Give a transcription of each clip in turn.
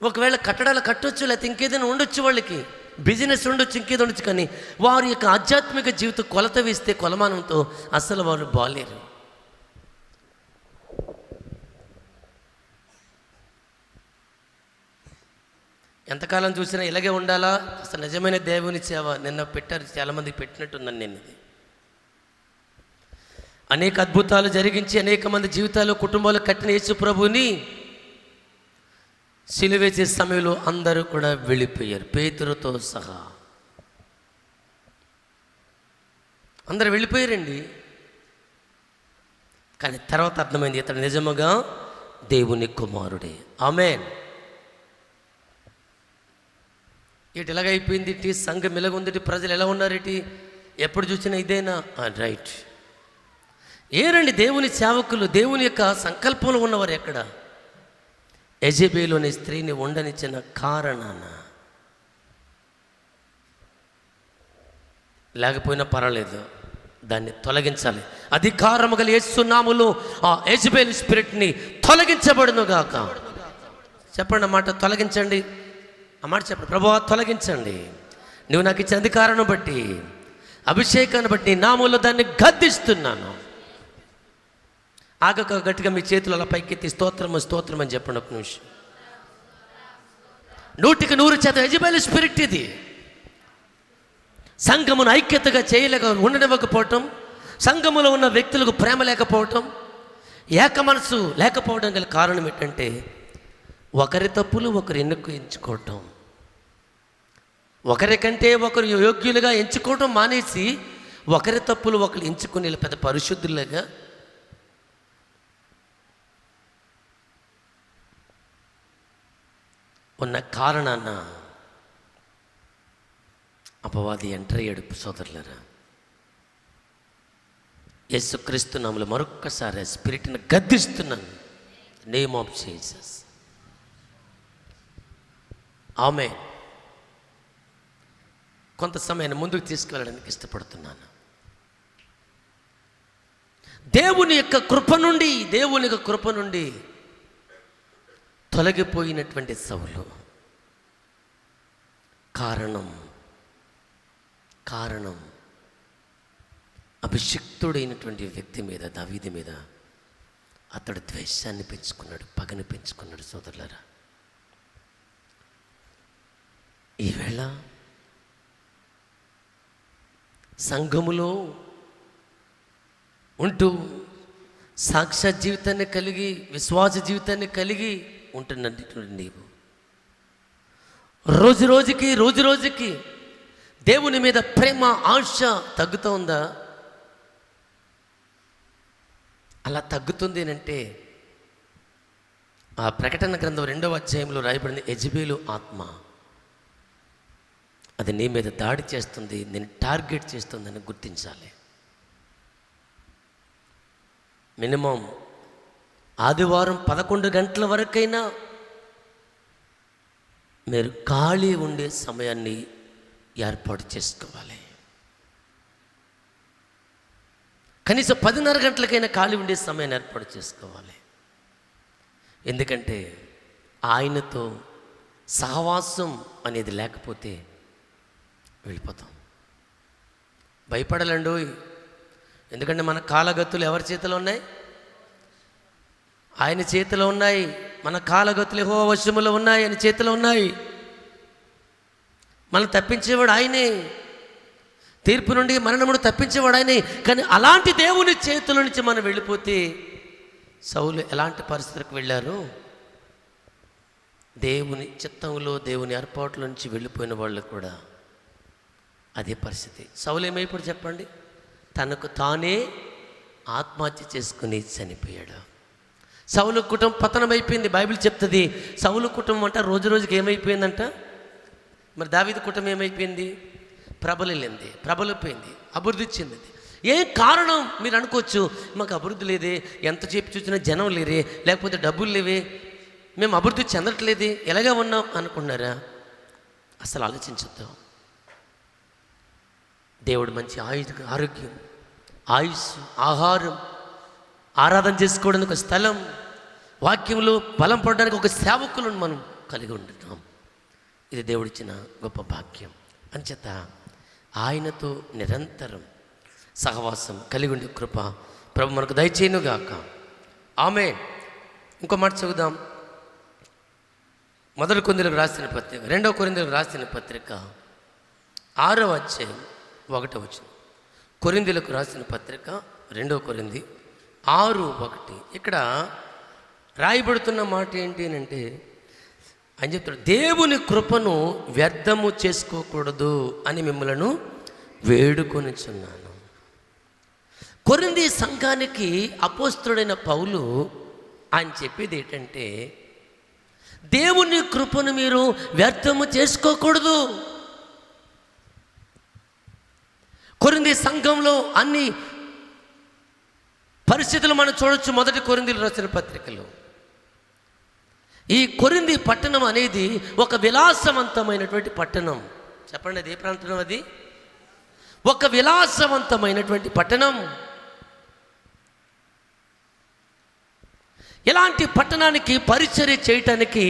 ఒకవేళ కట్టడాలు కట్టొచ్చు, లేకపోతే ఇంకేదైనా ఉండొచ్చు, వాళ్ళకి బిజినెస్ ఉండొచ్చు, ఇంకేదో ఉండొచ్చు. కానీ వారి యొక్క ఆధ్యాత్మిక జీవితం కొలత వేస్తే కొలమానంతో అసలు వారు బాలేరు. ఎంతకాలం చూసినా ఇలాగే ఉండాలా? అసలు నిజమైన దేవుని సేవ నిన్న పెట్టారు, చాలామందికి పెట్టినట్టుందని. నేను ఇది అనేక అద్భుతాలు జరిగించి అనేక మంది జీవితాలు కుటుంబాలు కట్టిన యేసు ప్రభుని సిలువేసే సమయంలో అందరూ కూడా వెళ్ళిపోయారు, పేతురుతో సహా అందరూ వెళ్ళిపోయారండి. కానీ తర్వాత అర్థమైంది, ఇతడు నిజముగా దేవుని కుమారుడే. ఆమేన్. ఇటు ఎలాగైపోయింది, ఇటు సంఘం ఎలాగుంది, ప్రజలు ఎలా ఉన్నారు, ఇటు ఎప్పుడు చూసినా ఇదేనా? రైట్. ఏరండి దేవుని సేవకులు, దేవుని యొక్క సంకల్పంలో ఉన్నవారు ఎక్కడ? యెజెబెలు అనే స్త్రీని ఉండనిచ్చిన కారణాన. లేకపోయినా పర్వాలేదు, దాన్ని తొలగించాలి. అధికారము గల యేసు నామములో ఆ యెజెబెలు స్పిరిట్ని తొలగించబడును గాక. చెప్పండి అన్నమాట, తొలగించండి అన్నమాట. చెప్పండి, ప్రభువా తొలగించండి. నువ్వు నాకు ఇచ్చిన అధికారాన్ని బట్టి, అభిషేకాన్ని బట్టి నామములో దాన్ని గద్దిస్తున్నాను. ఆగక గట్టిగా మీ చేతులు అలా పైకెత్తి స్తోత్రము స్తోత్రం అని చెప్పండి. ఒక నిమిషం. 100% యెజెబెలు స్పిరిట్ ఇది. సంఘమును ఐక్యతగా చేయలేక ఉండనివ్వకపోవటం, సంఘములో ఉన్న వ్యక్తులకు ప్రేమ లేకపోవటం, ఏక మనసు లేకపోవడం గల కారణం ఏంటంటే ఒకరి తప్పులు ఒకరు ఎంచుకోవటం, ఒకరికంటే ఒకరు యోగ్యులుగా ఎంచుకోవటం మానేసి ఒకరి తప్పులు ఒకరు ఎంచుకుని పెద్ద పరిశుద్ధులుగా ఉన్న కారణాన అపవాది ఎంటర్ అయ్యాడు. సోదరులారా, యేసుక్రీస్తు నామములో మరొక్కసారి స్పిరిట్ని గద్దిస్తున్నాను, నేమ్ ఆఫ్ జీసస్. ఆమేన్. కొంత సమయాన్ని ముందుకు తీసుకువెళ్ళడానికి ఇష్టపడుతున్నాను. దేవుని యొక్క కృప నుండి తొలగిపోయినటువంటి సౌలు కారణం అభిషిక్తుడైనటువంటి వ్యక్తి మీద, దావీదు మీద అతడు ద్వేషాన్ని పెంచుకున్నాడు, పగని పెంచుకున్నాడు. సోదరులారా, ఈవేళ సంఘములో ఉంటూ సాక్షాత్ జీవితాన్ని కలిగి, విశ్వాస జీవితాన్ని కలిగి ఉంటున్నటువంటి నీవు రోజు రోజుకి దేవుని మీద ప్రేమ, ఆశ తగ్గుతూ ఉందా? అలా తగ్గుతుంది అంటే ఆ ప్రకటన గ్రంథం 2వ అధ్యాయంలో రాయబడింది, యెజెబెలు ఆత్మ అది నీ మీద దాడి చేస్తుంది, నేను టార్గెట్ చేస్తుందని గుర్తించాలి. మినిమం ఆదివారం 11 గంటల వరకైనా మీరు ఖాళీ ఉండే సమయాన్ని ఏర్పాటు చేసుకోవాలి. కనీసం 10:30 గంటలకైనా ఖాళీ ఉండే సమయాన్ని ఏర్పాటు చేసుకోవాలి. ఎందుకంటే ఆయనతో సహవాసం అనేది లేకపోతే వెళ్ళిపోతాం. భయపడాలండి. ఎందుకంటే మన కాలగతులు ఎవరి చేతిలో ఉన్నాయి? ఆయన చేతిలో ఉన్నాయి. మన కాలగతులు యెహోవా వశములో ఉన్నాయి, ఆయన చేతిలో ఉన్నాయి. మనం తప్పించేవాడు ఆయనే, తీర్పు నుండి మరణమును తప్పించేవాడు ఆయనే. కానీ అలాంటి దేవుని చేతుల నుంచి మనం వెళ్ళిపోతే, సౌలు ఎలాంటి పరిస్థితులకు వెళ్ళారు? దేవుని చిత్తంలో, దేవుని ఏర్పాట్ల నుంచి వెళ్ళిపోయిన వాళ్ళు కూడా అదే పరిస్థితి. సౌలు ఏమైపోయాడు చెప్పండి? తనకు తానే ఆత్మహత్య చేసుకుని చనిపోయాడు. సౌలు కుటుంబం పతనమైపోయింది. బైబిల్ చెప్తుంది సౌలు కుటుంబం అంట రోజుకి ఏమైపోయిందంట. మరి దావీదు కుటుంబం ఏమైపోయింది? ప్రబలిపోయింది, అభివృద్ధి చెందింది. ఏ కారణం మీరు అనుకోవచ్చు, మాకు అభివృద్ధి లేదే, ఎంత చెప్పి చూసినా జనం లేరే, లేకపోతే డబ్బులు లేవే, మేము అభివృద్ధి చెందట్లేదే, ఎలాగా ఉన్నాం అనుకున్నారా? అసలు ఆలోచించుద్దాం. దేవుడు మంచి ఆరోగ్యం, ఆయుష్, ఆహారం, ఆరాధన చేసుకోవడానికి ఒక స్థలం, వాక్యంలో బలం పడడానికి ఒక సేవకులను మనం కలిగి ఉంటున్నాం. ఇది దేవుడిచ్చిన గొప్ప భాగ్యం. అంచేత ఆయనతో నిరంతరం సహవాసం కలిగి ఉండే కృప ప్రభు మనకు దయచేయునుగాక. ఆమేన్. ఇంకో మాట చదువుదాం. 1 కొరింథీయులకు రాసిన పత్రిక, 2 కొరింథీయులకు రాసిన పత్రిక 6వ అధ్యాయం 1వ వచనం. కొరింథీయులకు రాసిన పత్రిక 2 కొరింథీ 6:1. ఇక్కడ రాయబడుతున్న మాట ఏంటి అంటే ఆయన చెప్తాడు, దేవుని కృపను వ్యర్థము చేసుకోకూడదు అని మిమ్మలను వేడుకొనిచున్నాను. కొరింథీ సంఘానికి అపోస్తలుడైన పౌలు ఆయన చెప్పేది ఏంటంటే, దేవుని కృపను మీరు వ్యర్థము చేసుకోకూడదు. కొరింథీ సంఘంలో అన్ని పరిస్థితులు మనం చూడొచ్చు. 1 కొరింథీయులకు రాసిన పత్రికలో ఈ కొరింథీ పట్టణం అనేది ఒక విలాసవంతమైనటువంటి పట్టణం. చెప్పండి, అది ఏ ప్రాంతం? అది ఒక విలాసవంతమైనటువంటి పట్టణం. ఇలాంటి పట్టణానికి పరిచర్య చేయటానికి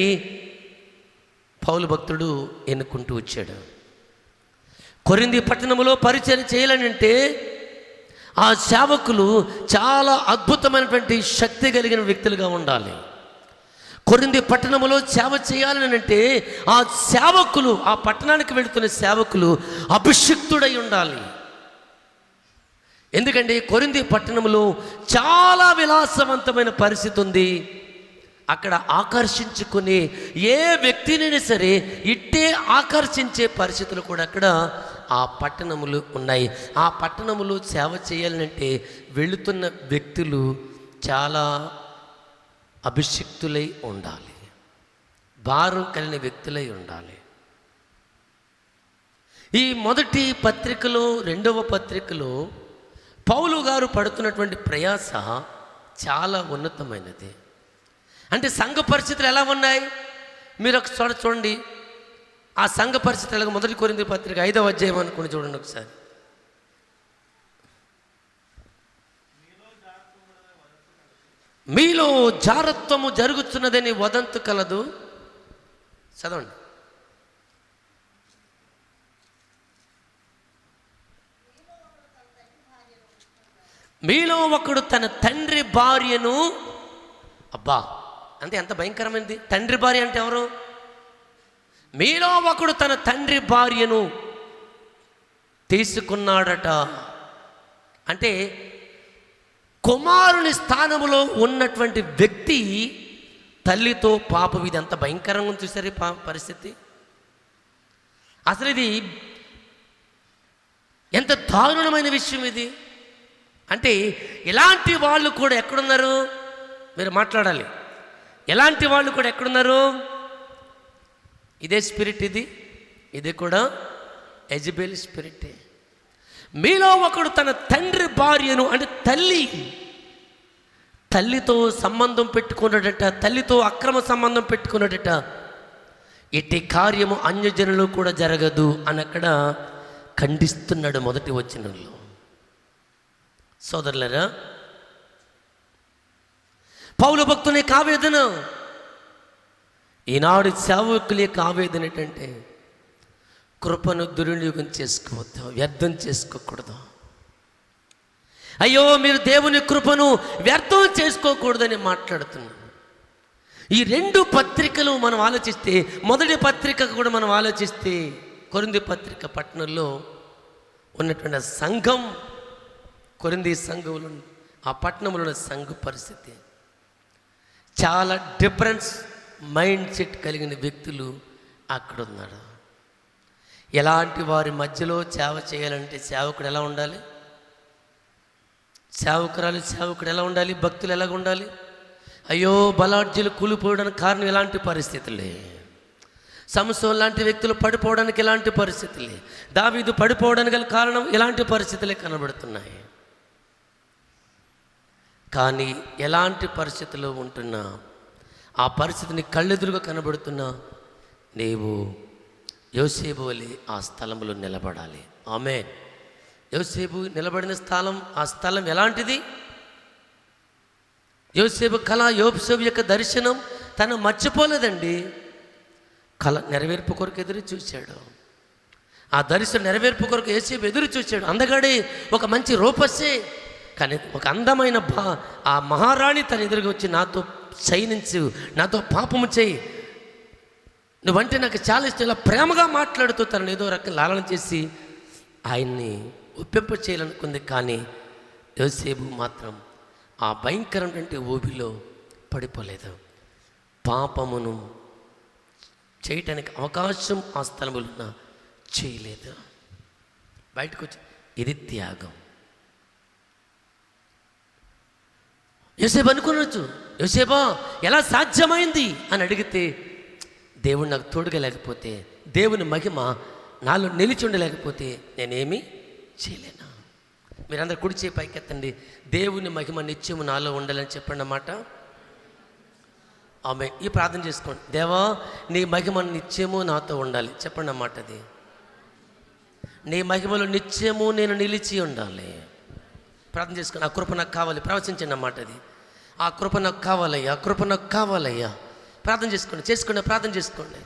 పౌలు భక్తుడు ఎన్నుకుంటూ వచ్చాడు. కొరింథీ పట్టణంలో పరిచర్య చేయాలనంటే ఆ సేవకులు చాలా అద్భుతమైనటువంటి శక్తి కలిగిన వ్యక్తులుగా ఉండాలి. కొరింథీ పట్టణంలో సేవ చేయాలని అంటే ఆ సేవకులు, ఆ పట్టణానికి వెళుతున్న సేవకులు అభిషిక్తుడై ఉండాలి. ఎందుకంటే కొరింథీ పట్టణంలో చాలా విలాసవంతమైన పరిస్థితి ఉంది. అక్కడ ఆకర్షించుకునే ఏ వ్యక్తినైనా సరే ఇట్టే ఆకర్షించే పరిస్థితులు కూడా అక్కడ ఆ పట్టణములు ఉన్నాయి. ఆ పట్టణములు సేవ చేయాలంటే వెళుతున్న వ్యక్తులు చాలా అభిషిక్తులై ఉండాలి, భారం కలిగిన వ్యక్తులై ఉండాలి. ఈ మొదటి పత్రికలో, 2వ పత్రికలో పౌలు గారు పడుతున్నటువంటి ప్రయాస చాలా ఉన్నతమైనది. అంటే సంఘ పరిస్థితులు ఎలా ఉన్నాయి మీరు ఒక చోట చూడండి. ఆ సంఘ పరిస్థితులు ఎలాగ 1 కొరింథీ పత్రిక 5వ అధ్యాయం అనుకుని చూడండి ఒకసారి. మీలో జారత్వము జరుగుతున్నదని వదంతు కలదు. చదవండి. మీలో ఒకడు తన తండ్రి భార్యను, అబ్బా అంటే ఎంత భయంకరమైనది. తండ్రి భార్య అంటే ఎవరు? మీలో ఒకడు తన తండ్రి భార్యను తీసుకున్నాడట. అంటే కుమారుని స్థానంలో ఉన్నటువంటి వ్యక్తి తల్లితో పాపం. ఇది ఎంత భయంకరంగా ఉంది చూసారు పరిస్థితి. అసలు ఇది ఎంత దారుణమైన విషయం ఇది. అంటే ఇలాంటి వాళ్ళు కూడా ఎక్కడున్నారు? మీరు మాట్లాడాలి. ఎలాంటి వాళ్ళు కూడా ఎక్కడున్నారు? ఇదే స్పిరిట్, ఇది కూడా యెజబెల్ స్పిరిటే. మీలో ఒకడు తన తండ్రి భార్యను, అంటే తల్లితో సంబంధం పెట్టుకున్నాడట, తల్లితో అక్రమ సంబంధం పెట్టుకున్నాడట. ఇట్టి కార్యము అన్యజనులు కూడా జరగదు అని అక్కడ ఖండిస్తున్నాడు 1వ వచనంలో. సోదరులరా, పౌలు భక్తుని యొక్క ఆవేదన, ఈనాడు సేవకుల యొక్క ఆవేదన ఏంటంటే కృపను దుర్వినియోగం చేసుకోవద్దు, వ్యర్థం చేసుకోకూడదు. అయ్యో మీరు దేవుని కృపను వ్యర్థం చేసుకోకూడదని మాట్లాడుతున్నాను. ఈ 2 పత్రికలు మనం ఆలోచిస్తే, 1 పత్రిక కూడా మనం ఆలోచిస్తే, కొరింథీ పత్రిక పట్టణంలో ఉన్నటువంటి సంఘం, కొరింథీ సంఘంలో ఆ పట్టణంలో ఉన్న సంఘ పరిస్థితి చాలా డిఫరెన్స్ మైండ్ సెట్ కలిగిన వ్యక్తులు అక్కడ ఉన్నారు. ఎలాంటి వారి మధ్యలో సేవ చేయాలంటే సేవకుడు ఎలా ఉండాలి, సేవకుడు ఎలా ఉండాలి, భక్తులు ఎలాగ ఉండాలి? అయ్యో బలాఢ్యులు కూలిపోవడానికి కారణం ఎలాంటి పరిస్థితులే, సంసోన్ లాంటి వ్యక్తులు పడిపోవడానికి ఎలాంటి పరిస్థితులే, దావీదు పడిపోవడానికి గల కారణం ఎలాంటి పరిస్థితులే కనబడుతున్నాయి. కానీ ఎలాంటి పరిస్థితుల్లో ఉంటున్నా, ఆ పరిస్థితిని కళ్ళెదురుగా కనబడుతున్నా, నీవు యోసేపు వలె ఆ స్థలంలో నిలబడాలి. ఆమేన్. యోసేపు నిలబడిన స్థలం, ఆ స్థలం ఎలాంటిది? యోసేపు కళ, యోసేపు యొక్క దర్శనం తను మర్చిపోలేదండి. కళ నెరవేర్పు కొరకు ఎదురు చూశాడు. ఆ దర్శనం నెరవేర్పు కొరకు యేసేపు ఎదురు చూశాడు. అందగాడి ఒక మంచి రూపస్సే, కానీ ఒక అందమైన ఆ మహారాణి తన ఎదురుగా వచ్చి నాతో శయనించు, నాతో పాపము చేయి, నువ్వంటే నాకు చాలా ఇష్టం, ఇలా ప్రేమగా మాట్లాడుతూ తనను ఏదో రకం లాలన చేసి ఆయన్ని ఒప్పింప చేయాలనుకుంది. కానీ యోసేపు మాత్రం ఆ భయంకరమైనటువంటి ఊబిలో పడిపోలేదు. పాపమును చేయటానికి అవకాశం ఆ స్థలములున్నా చేయలేదు. బయటకు వచ్చి ఇది త్యాగం. యోసేపు అనుకునొచ్చు, యోసేపా ఎలా సాధ్యమైంది అని అడిగితే, దేవుడు నాకు తోడుగా లేకపోతే, దేవుని మహిమ నాలో నిలిచి ఉండలేకపోతే నేనేమీ చేయలేను. మీరందరూ కుడి చేయి పైకెత్తండి. దేవుని మహిమ నిత్యము నాలో ఉండాలని చెప్పండి అన్నమాట. ఆమె ఈ ప్రార్థన చేసుకోండి. దేవా, నీ మహిమ నిత్యము నాతో ఉండాలి చెప్పండి అన్నమాట. అది నీ మహిమలో నిత్యము నేను నిలిచి ఉండాలి. ప్రార్థన చేసుకోండి. ఆ కృప నాకు కావాలి, ప్రవచించండి అన్నమాట. అది ఆ కృప నాకు కావాలయ్యా, ఆ కృప నాకు కావాలయ్యా. ప్రార్థన చేసుకోండి, ప్రార్థన చేసుకోండి.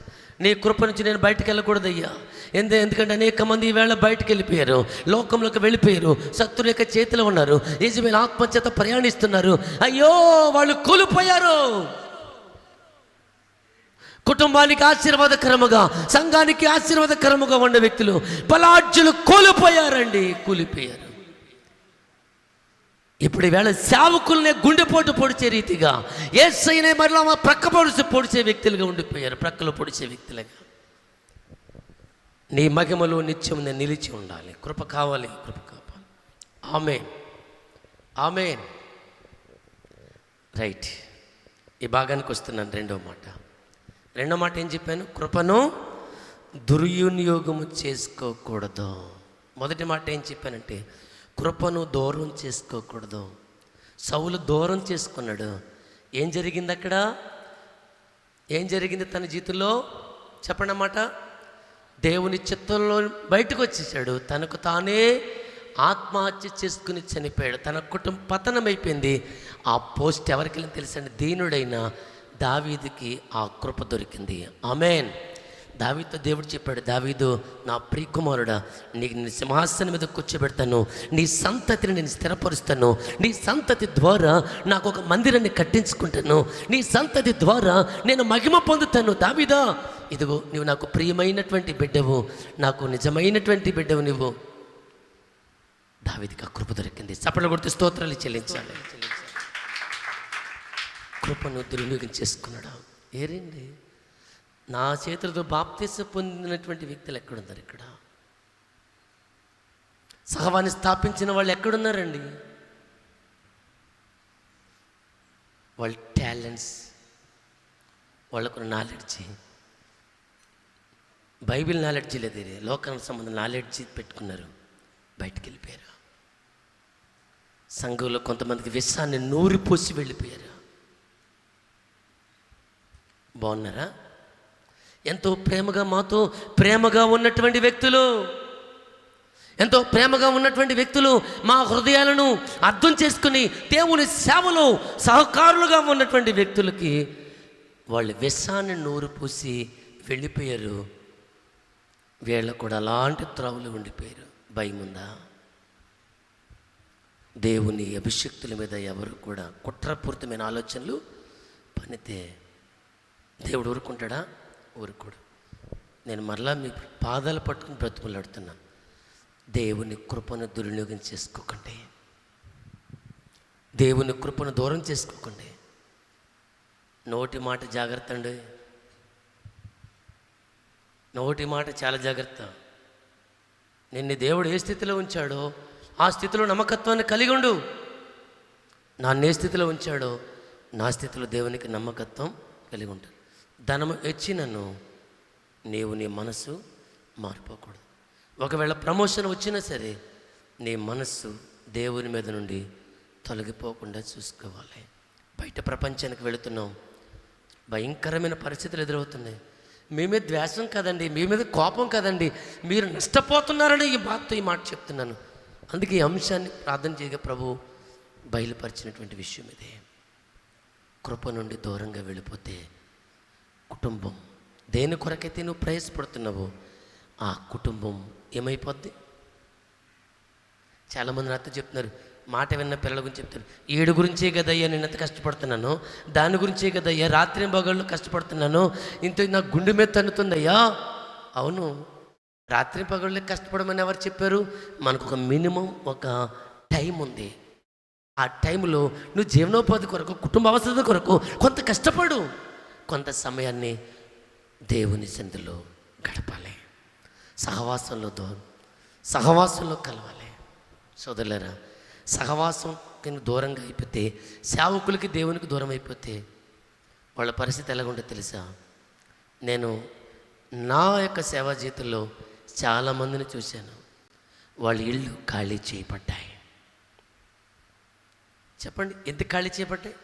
నీ కృప నుంచి నేను బయటకు వెళ్ళకూడదయ్యా. ఎందుకంటే అనేక మంది ఈవేళ బయటకు వెళ్ళిపోయారు, లోకంలోకి వెళ్ళిపోయారు, శత్రుల యొక్క చేతిలో ఉన్నారు, యెజబెల్ ఆత్మచేత ప్రయాణిస్తున్నారు. అయ్యో, వాళ్ళు కూలిపోయారు. కుటుంబానికి ఆశీర్వాదకరముగా, సంఘానికి ఆశీర్వాదకరముగా ఉన్న వ్యక్తులు, బలాఢ్యులు కూలిపోయారు. ఇప్పుడు ఈవేళ సేవకులనే గుండెపోటు పొడిచే రీతిగా, యేసయ్యనే మరలా ప్రక్క పొడిచే వ్యక్తులుగా ఉండిపోయారు, ప్రక్కలో పొడిచే వ్యక్తులుగా. నీ మహిమలో నిత్యం నేను నిలిచి ఉండాలి. కృప కావాలి, కృప కావాలి. ఆమేన్, ఆమేన్. రైట్, ఈ భాగానికి వస్తున్నాను. రెండో మాట ఏం చెప్పాను? కృపను దుర్వినియోగము చేసుకోకూడదు. మొదటి మాట ఏం చెప్పానంటే కృపను దూరం చేసుకోకూడదు. సౌలు దూరం చేసుకున్నాడు. ఏం జరిగింది అక్కడ? ఏం జరిగింది తన జీవితంలో చెప్పండి అన్నమాట. దేవుని చిత్తంలో బయటకు వచ్చేసాడు. తనకు తానే ఆత్మహత్య చేసుకుని చనిపోయాడు. తన కుటుంబం పతనమైపోయింది. ఆ పోస్ట్ ఎవరికి వెళ్ళి తెలుసండి? దీనుడైన దావీదుకి ఆ కృప దొరికింది. ఆమేన్. దావీదుతో దేవుడు చెప్పాడు, దావీదు నా ప్రియకుమారుడా, నీకు నీ సింహాసనం మీద కూర్చోబెడతాను, నీ సంతతిని నేను స్థిరపరుస్తాను, నీ సంతతి ద్వారా నాకు ఒక మందిరాన్ని కట్టించుకుంటాను, నీ సంతతి ద్వారా నేను మహిమ పొందుతాను. దావీదా, ఇదిగో నువ్వు నాకు ప్రియమైనటువంటి బిడ్డవు, నాకు నిజమైనటువంటి బిడ్డవు నువ్వు. దావీదుకి ఆ కృప దొరికింది. చప్పట్లు కొడుతూ స్తోత్రాలు చెల్లించాలి. కృపను దుర్వినియోగం చేసుకున్నాడు. ఏరండి, నా చేతులతో బాప్తీసం పొందినటువంటి వ్యక్తులు ఎక్కడున్నారు? ఇక్కడ సహవాన్ని స్థాపించిన వాళ్ళు ఎక్కడున్నారండి? వాళ్ళ టాలెంట్స్, వాళ్ళకున్న నాలెడ్జి, బైబిల్ నాలెడ్జీ లేదు, లోకానికి సంబంధించిన నాలెడ్జీ పెట్టుకున్నారు, బయటికి వెళ్ళిపోయారు. సంఘంలో కొంతమందికి విషాన్ని నూరిపోసి వెళ్ళిపోయారు. బాగున్నారా? ఎంతో ప్రేమగా, మాతో ప్రేమగా ఉన్నటువంటి వ్యక్తులు, ఎంతో ప్రేమగా ఉన్నటువంటి వ్యక్తులు మా హృదయాలను అర్థం చేసుకుని దేవుని సేవలో సహకారులుగా ఉన్నటువంటి వ్యక్తులకి వాళ్ళు విషాన్ని నూరు పూసి వెళ్ళిపోయారు. వీళ్ళకు కూడా అలాంటి త్రావులు ఉండిపోయారు. భయం ఉందా? దేవుని అభిషక్తుల మీద ఎవరు కూడా కుట్రపూరితమైన ఆలోచనలు పనితే దేవుడు ఊరుకుంటాడా? ఊరుకోడు. నేను మరలా మీ పాదాలు పట్టుకుని బ్రతుకులాడుతున్నాను. దేవుని కృపను దుర్వినియోగం చేసుకోకండి. దేవుని కృపను దూరం చేసుకోకండి. నోటి మాట జాగ్రత్త అండి. నోటి మాట చాలా జాగ్రత్త. నిన్ను దేవుడు ఏ స్థితిలో ఉంచాడో ఆ స్థితిలో నమ్మకత్వాన్ని కలిగి ఉండు. నన్ను ఏ స్థితిలో ఉంచాడో నా స్థితిలో దేవునికి నమ్మకత్వం కలిగి ఉంటాను. ధనము ఇచ్చినను నీవు నీ మనసు మారిపోకూడదు. ఒకవేళ ప్రమోషన్ వచ్చినా సరే నీ మనస్సు దేవుని మీద నుండి తొలగిపోకుండా చూసుకోవాలి. బయట ప్రపంచానికి వెళుతున్నాం, భయంకరమైన పరిస్థితులు ఎదురవుతున్నాయి. మీ మీద ద్వేషం కదండి, మీ మీద కోపం కదండి, మీరు నష్టపోతున్నారని ఈ బాధతో ఈ మాట చెప్తున్నాను. అందుకే ఈ అంశాన్ని ప్రార్థన చేయగా ప్రభు బయలుపరిచినటువంటి విషయం ఇదే. కృప నుండి దూరంగా వెళ్ళిపోతే కుటుంబం దేని కొరకైతే నువ్వు ప్రయాసపడుతున్నావో ఆ కుటుంబం ఏమైపోద్ది? చాలామంది నాతో చెప్తున్నారు, మాట విన్న పిల్లల గురించి చెప్తారు, ఏడు గురించే కదయ్యా నేను ఎంత కష్టపడుతున్నాను, దాని గురించే కదయ్యా రాత్రి పగళ్ళు కష్టపడుతున్నాను, ఇంత నా గుండె మీద తన్నుతుందయ్యా. అవును, రాత్రి పగళ్ళే కష్టపడమని ఎవరు చెప్పారు? మనకు ఒక మినిమం ఒక టైం ఉంది. ఆ టైంలో నువ్వు జీవనోపాధి కొరకు, కుటుంబ అవసరత కొరకు కొంత కష్టపడు, కొంత సమయాన్ని దేవుని సన్నిధిలో గడపాలి, సహవాసంలో కలవాలి. సోదరులారా, సహవాసం కింద దూరంగా అయిపోతే, సేవకులకి దేవునికి దూరం అయిపోతే వాళ్ళ పరిస్థితి ఎలాగుంటుందో తెలుసా? నేను నా యొక్క సేవా జీవితంలో చాలామందిని చూశాను, వాళ్ళ ఇళ్ళు ఖాళీ చేయబడ్డాయి. చెప్పండి, ఎందుకు ఖాళీ చేయబడ్డాయి?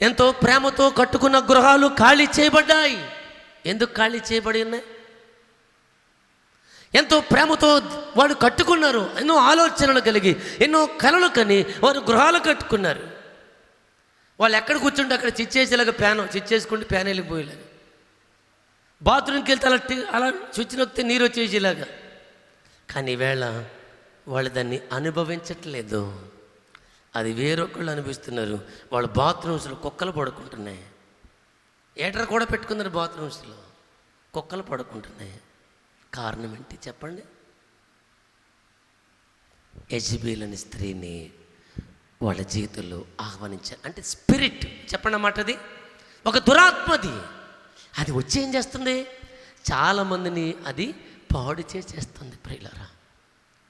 ఎంతో ప్రేమతో కట్టుకున్న గృహాలు ఖాళీ చేయబడ్డాయి. ఎందుకు ఖాళీ చేయబడి ఉన్నాయి? ఎంతో ప్రేమతో వాడు కట్టుకున్నారు, ఎన్నో ఆలోచనలు కలిగి, ఎన్నో కలలు కని వారు గృహాలు కట్టుకున్నారు. వాళ్ళు ఎక్కడ కూర్చుంటే అక్కడ చిచ్చేసేలాగా చిచ్చేసుకుంటే ఫ్యాన్ వెళ్ళిపోయేలాగా, బాత్రూమ్కి వెళ్తే అలా స్విచ్ నొక్కితే నీరు వచ్చేసేలాగా. కానీ ఈవేళ వాళ్ళు దాన్ని అనుభవించట్లేదు, అది వేరొకళ్ళు అనిపిస్తున్నారు. వాళ్ళ బాత్రూమ్స్లో కుక్కలు పడుకుంటున్నాయి, హీటర్ కూడా పెట్టుకున్నారు బాత్రూమ్స్లో, కుక్కలు పడుకుంటున్నాయి. కారణం ఏంటి చెప్పండి? యెజబెల్ అనే స్త్రీని వాళ్ళ జీవితంలో ఆహ్వానించారు. అంటే స్పిరిట్, చెప్పండి అన్నమాట, అది ఒక దురాత్మది. అది వచ్చి ఏం చేస్తుంది? చాలామందిని అది పాడు చేసేస్తుంది. ప్రియులారా,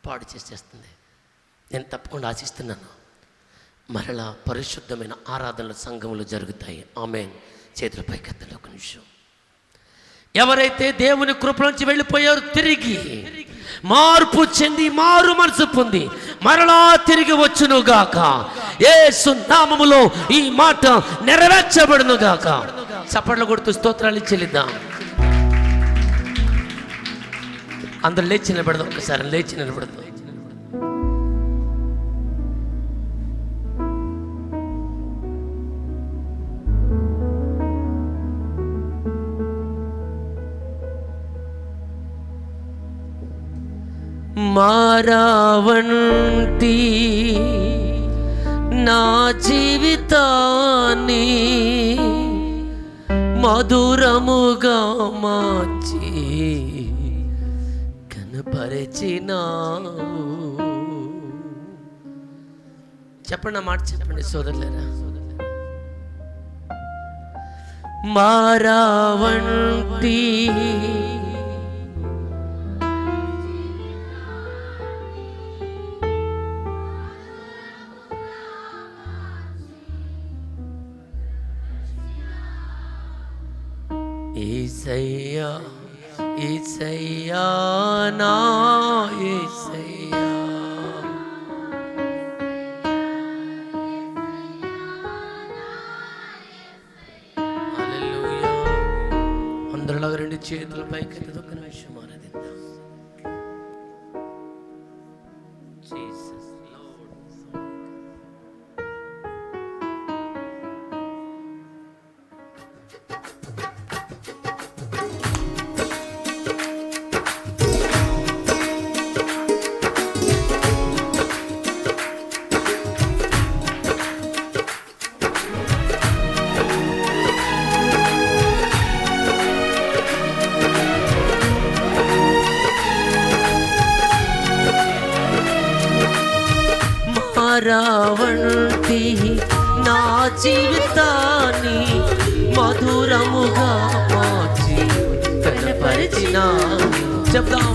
పాడు చేసేస్తుంది. నేను తప్పకుండా ఆశిస్తున్నాను, మరలా పరిశుద్ధమైన ఆరాధనలు సంఘంలో జరుగుతాయి. ఆమేన్. చేతుల పైకెత్తండి ఒక నిమిషం. ఎవరైతే దేవుని కృపలోంచి వెళ్ళిపోయారో, తిరిగి మార్పు చెంది మారు మనసు పొంది మరలా తిరిగి వచ్చునుగాక. యేసు నామములో ఈ మాట నెరవేర్చబడునుగాక. చప్పట్లు కొడుతూ స్తోత్రాలు చెల్లిద్దాం. అందరూ లేచి నిలబడదాం, ఒక్కసారి లేచి నిలబడదాం. మారావంటి నా జీవితాన్ని మధురముగా మార్చి కనపరిచినావు. చెప్పండి ఆ మాట, చెప్పండి సోదరులారా. మారావంటి యేసయ్యా, యేసయ్యా, నా యేసయ్యా. హల్లెలూయా. అందరిలాగా రెండు చేతుల పైకి ఒక నిమిషం ఆరాధిద్దాం. Jesus lord. మారావంటి నా జీవితాన్ని మధురముగా మార్చి కనపరిచినావు. చెప్దాం.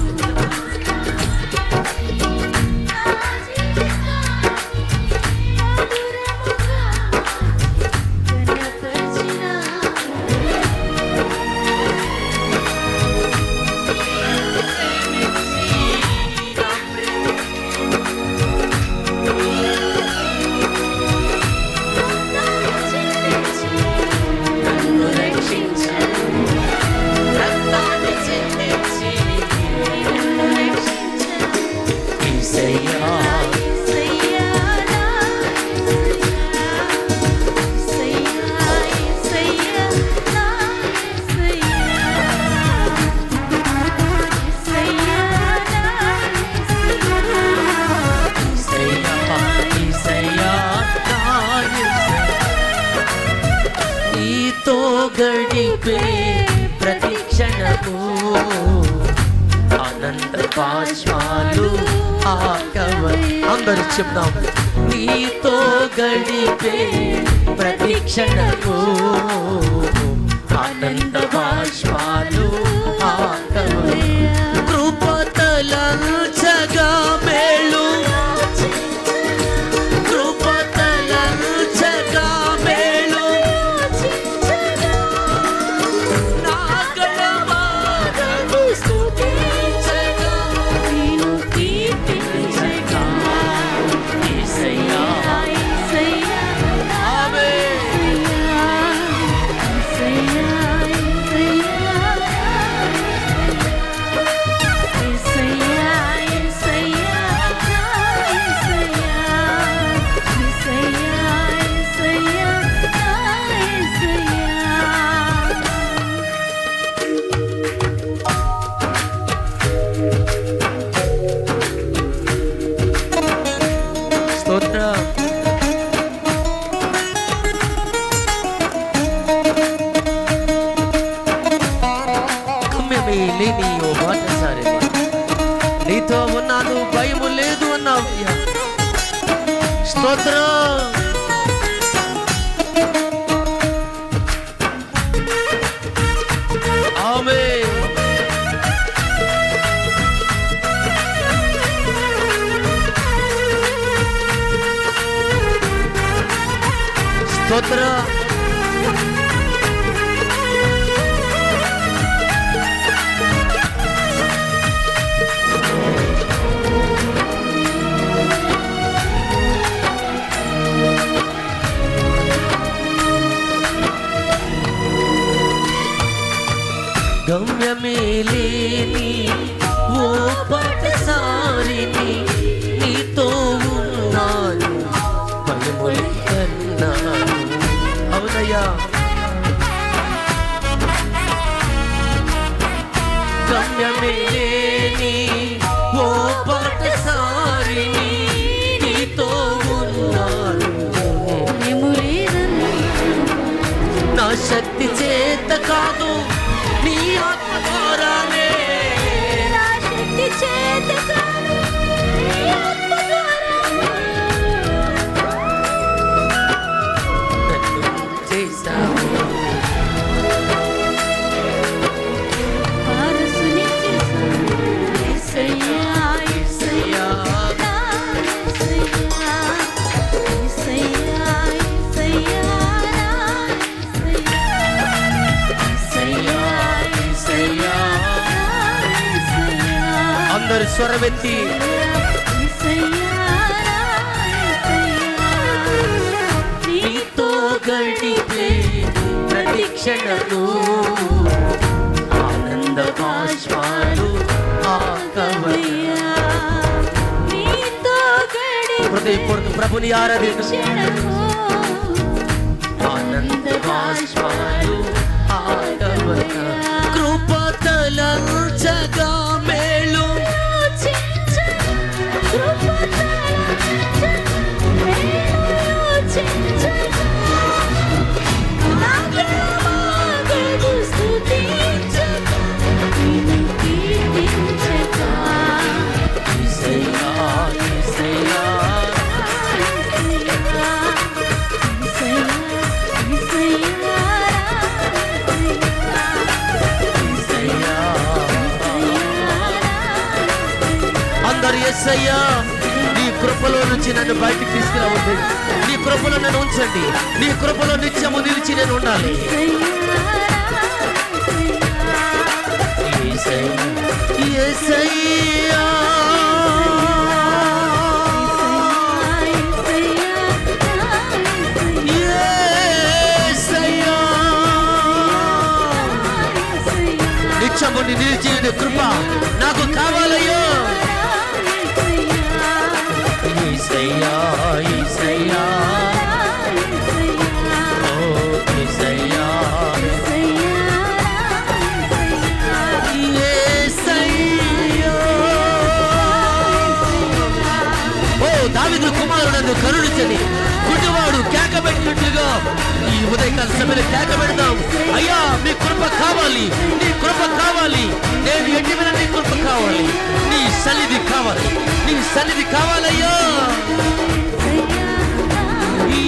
గడిపే ప్రతి క్షణము ఆనంద బాష్పాలు ఆకవ. అందరూ చెప్దాం. నీతో గడిపే ప్రతి క్షణము ఆనంద బాష్పాలు ఆకవ. కృపతలంచగా మేలు నీతో ఉన్నాను, భయము లేదు అన్నావు. స్తోత్రం. ఆమేన్. స్తోత్రం. గమ్యమేలేని ఓ పాటసారిని నీతో ఉన్నాను, భయములెన్నన్నాను. అవునయ్యా. గమ్యమేలేని ఓ పాటసారిని నీతో ఉన్నాను, నా శక్తి చేత కాదు నీ ఆత్మ ద్వారానే, నా శక్తి చేత కాదు నీ ఆత్మ ద్వారానే నన్ను చేశావు. వారసుని చేశావు. యేసయ్యా యేసయ్యా యేసయ్యా యేసయ్యా అందరు స్వరమెత్తి నీతో గడిపే ప్రతి క్షణము ఆనంద బాష్పాలు ఆకవయ్యా. హృదయపూర్వక ప్రభుని ఆరాధించు. ఆనంద బాష్పాలు ఆకవయ్యా. కృపతలంచగా మేలు యేసయ్యా నీ కృపలో నుంచి నన్ను బయటికి తీసుకురావద్దు. నీ కృపలో నన్ను ఉంచండి. నీ కృపలో నిత్యము నిలిచి నేను ఉండాలి. యేసయ్యా నిత్యము నిలిచి కృప నాకు కావాలయ్యో. యేసయ్యా యేసయ్యా ఓ యేసయ్యా యేసయ్యా ఓ దావీదు కుమారుడు కరుణించని గుడ్డివాడు కేక పెట్టినట్లుగా ఈ ఉదయకాల సమయంలో కేక పెడదాం. కావాలి, నీ కృప కావాలి. నేను ఎటువైనా నీ కృప కావాలి, నీ సన్నిధి కావాలి, నీ సన్నిధి కావాలయ్యా.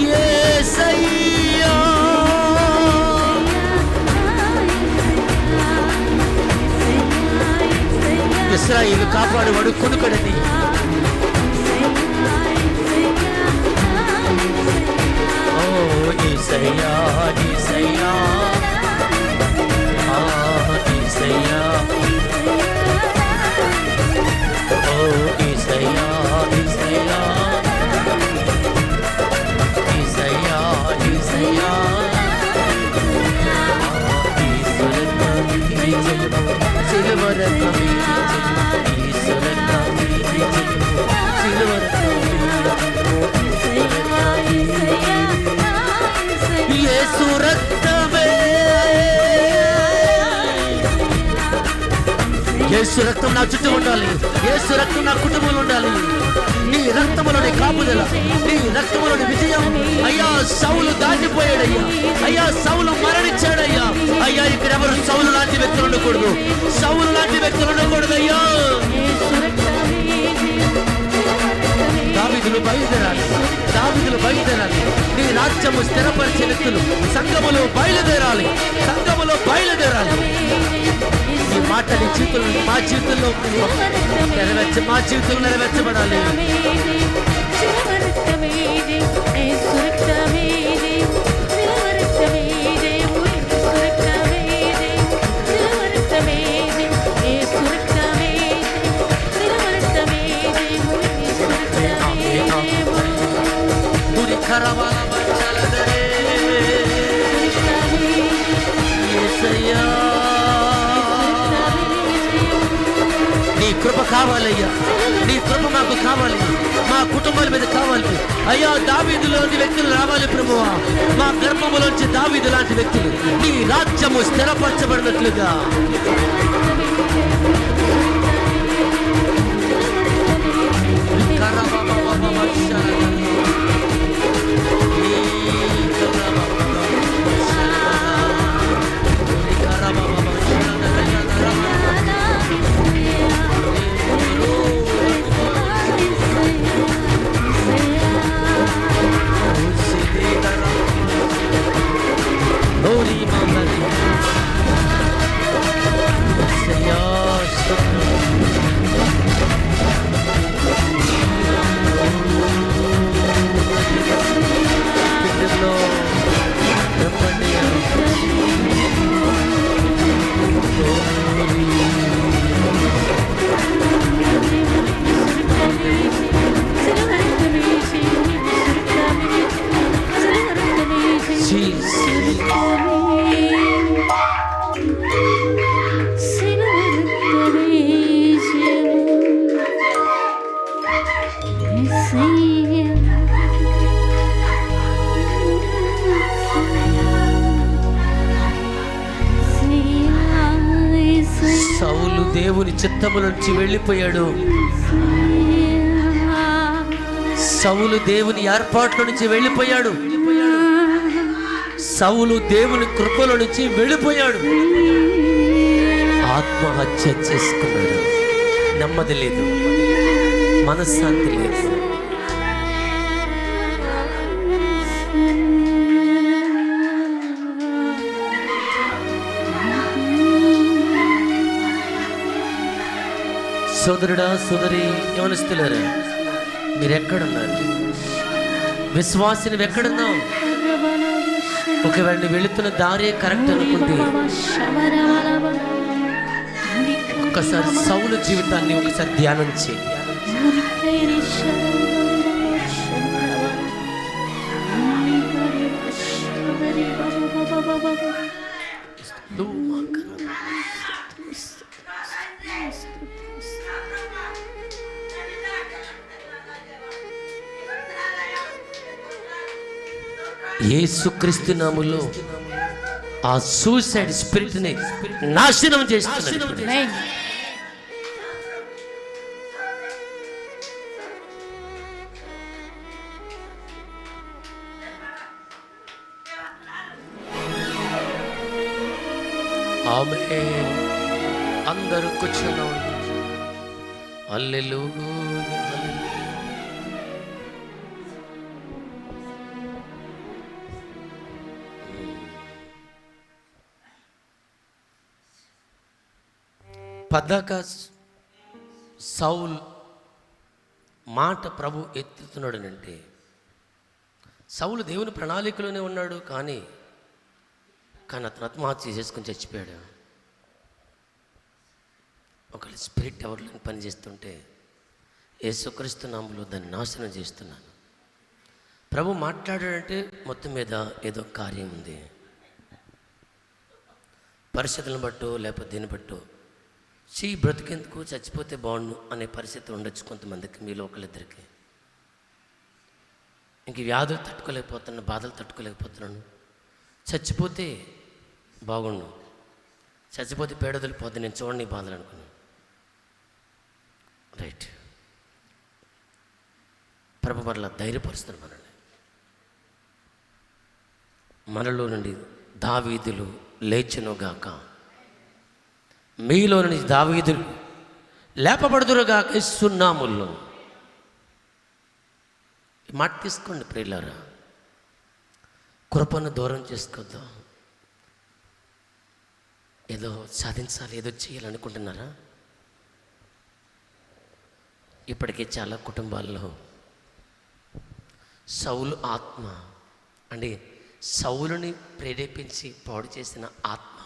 యేసయ్యా ఇశ్రాయేలు కాపాడువాడు కొనుకడని. ఓ యేసయ్యా యేసయ్యా యేసయ్యా, ఓ యేసయ్యా యేసయ్యా యేసయ్యా యేసయ్యా, సిలువ రక్తమే యేసు రక్తమే, సిలువ రక్తమే యేసు రక్తమే. యేసు రక్తం నా చుట్టూ ఉండాలి, యేసు రక్తం నా కుటుంబంలో ఉండాలి. నీ రక్తములోని కాపుదల, నీ రక్తములోని విజయం. అయ్యా సౌలు దాటిపోయాడయ్యా, అయ్యా సౌలు మరణించాడయ్యా. అయ్యా ఇక్కడ ఎవరు సౌలు లాంటి వ్యక్తులు ఉండకూడదు, సౌలు లాంటి వ్యక్తులు ఉండకూడదయ్యా. దావీదులు బయలుదేరాలి, దావీదులు బయలుదేరాలి. నీ రాజ్యము స్థిరపరిచే వ్యక్తులు సంఘములో బయలుదేరాలి, సంఘములో బయలుదేరాలి. ఈ మాట నీ జీవితంలో, మా జీవితంలో మా జీవితంలో నెరవేర్చబడాలి. నీ కృప కావాలయ్యా, నీ కృప మాకు కావాలి, మా కుటుంబాల మీద కావాలి. అయ్యా దావీదులోని వ్యక్తులు రావాలి ప్రభువా, మా గర్భములోంచి దావీదు లాంటి వ్యక్తులు నీ రాజ్యము స్థిరపరచబడినట్లుగా. సౌలు దేవుని చిత్తము నుంచి వెళ్ళిపోయాడు, సౌలు దేవుని ఏర్పాట్ల నుంచి వెళ్ళిపోయాడు, సౌలు దేవుని కృపలో నుంచి వెళ్ళిపోయాడు. ఆత్మహత్య చేసుకున్నాడు. నెమ్మది లేదు, మనశ్శాంతి లేదు. సోదరుడా సోదరి యవనస్తులారా, మీరెక్కడున్నారు? విశ్వాసిని ఎక్కడున్నావు? ఒకవేళ నువ్వు వెళుతున్న దారే కరెక్ట్ అనుకుంటే ఒక్కసారి సౌలు జీవితాన్ని ఒకసారి ధ్యానం చేయి. యేసుక్రీస్తు నామములో ఆ సూసైడ్ స్పిరిట్ ని నాశనం చేస్తున్నాడు. ఆ ఆమేన్. అందరూ కూర్చున్నాం. హల్లెలూయా, హల్లెలూయా. పద్దాక సౌల్ మాట ప్రభు ఎత్తుతున్నాడు అంటే, సౌలు దేవుని ప్రణాళికలోనే ఉన్నాడు, కానీ అతను ఆత్మహత్య చేసుకుని చచ్చిపోయాడు. ఒకవేళ స్పిరిట్ ఎవరిలో పనిచేస్తుంటే యేసుక్రీస్తు నామములో దాన్ని నాశనం చేస్తున్నాను. ప్రభు మాట్లాడాడంటే మొత్తం మీద ఏదో కార్యం ఉంది. పరిస్థితులను బట్టో లేకపోతే దీన్ని బట్టో బ్రతికేందుకు చచ్చిపోతే బాగుండు అనే పరిస్థితి ఉండొచ్చు కొంతమందికి, మీలో ఒకళ్ళిద్దరికి. ఇంక వ్యాధులు తట్టుకోలేకపోతున్నాను, బాధలు తట్టుకోలేకపోతున్నాను, చచ్చిపోతే బాగుండు, చచ్చిపోతే పేడొదిలిపోతే నేను చూడండి బాధలు అనుకున్నాను. రైట్, ప్రభు మరలా ధైర్యపరుస్తున్నాడు మనలో నుండి దావీదులు లేచునుగాక, మీలో నుండి దావీదులు లేపబడుదురుగాక యేసు నామములో. ఈ మాట తీసుకోండి ప్రియులారా. కృపను దూరం చేసుకోద్దాం. ఏదో సాధించాలి, ఏదో చేయాలనుకుంటున్నారా? ఇప్పటికే చాలా కుటుంబాల్లో సౌలు ఆత్మ అంటే సౌలుని ప్రేరేపించి పాడు చేసిన ఆత్మ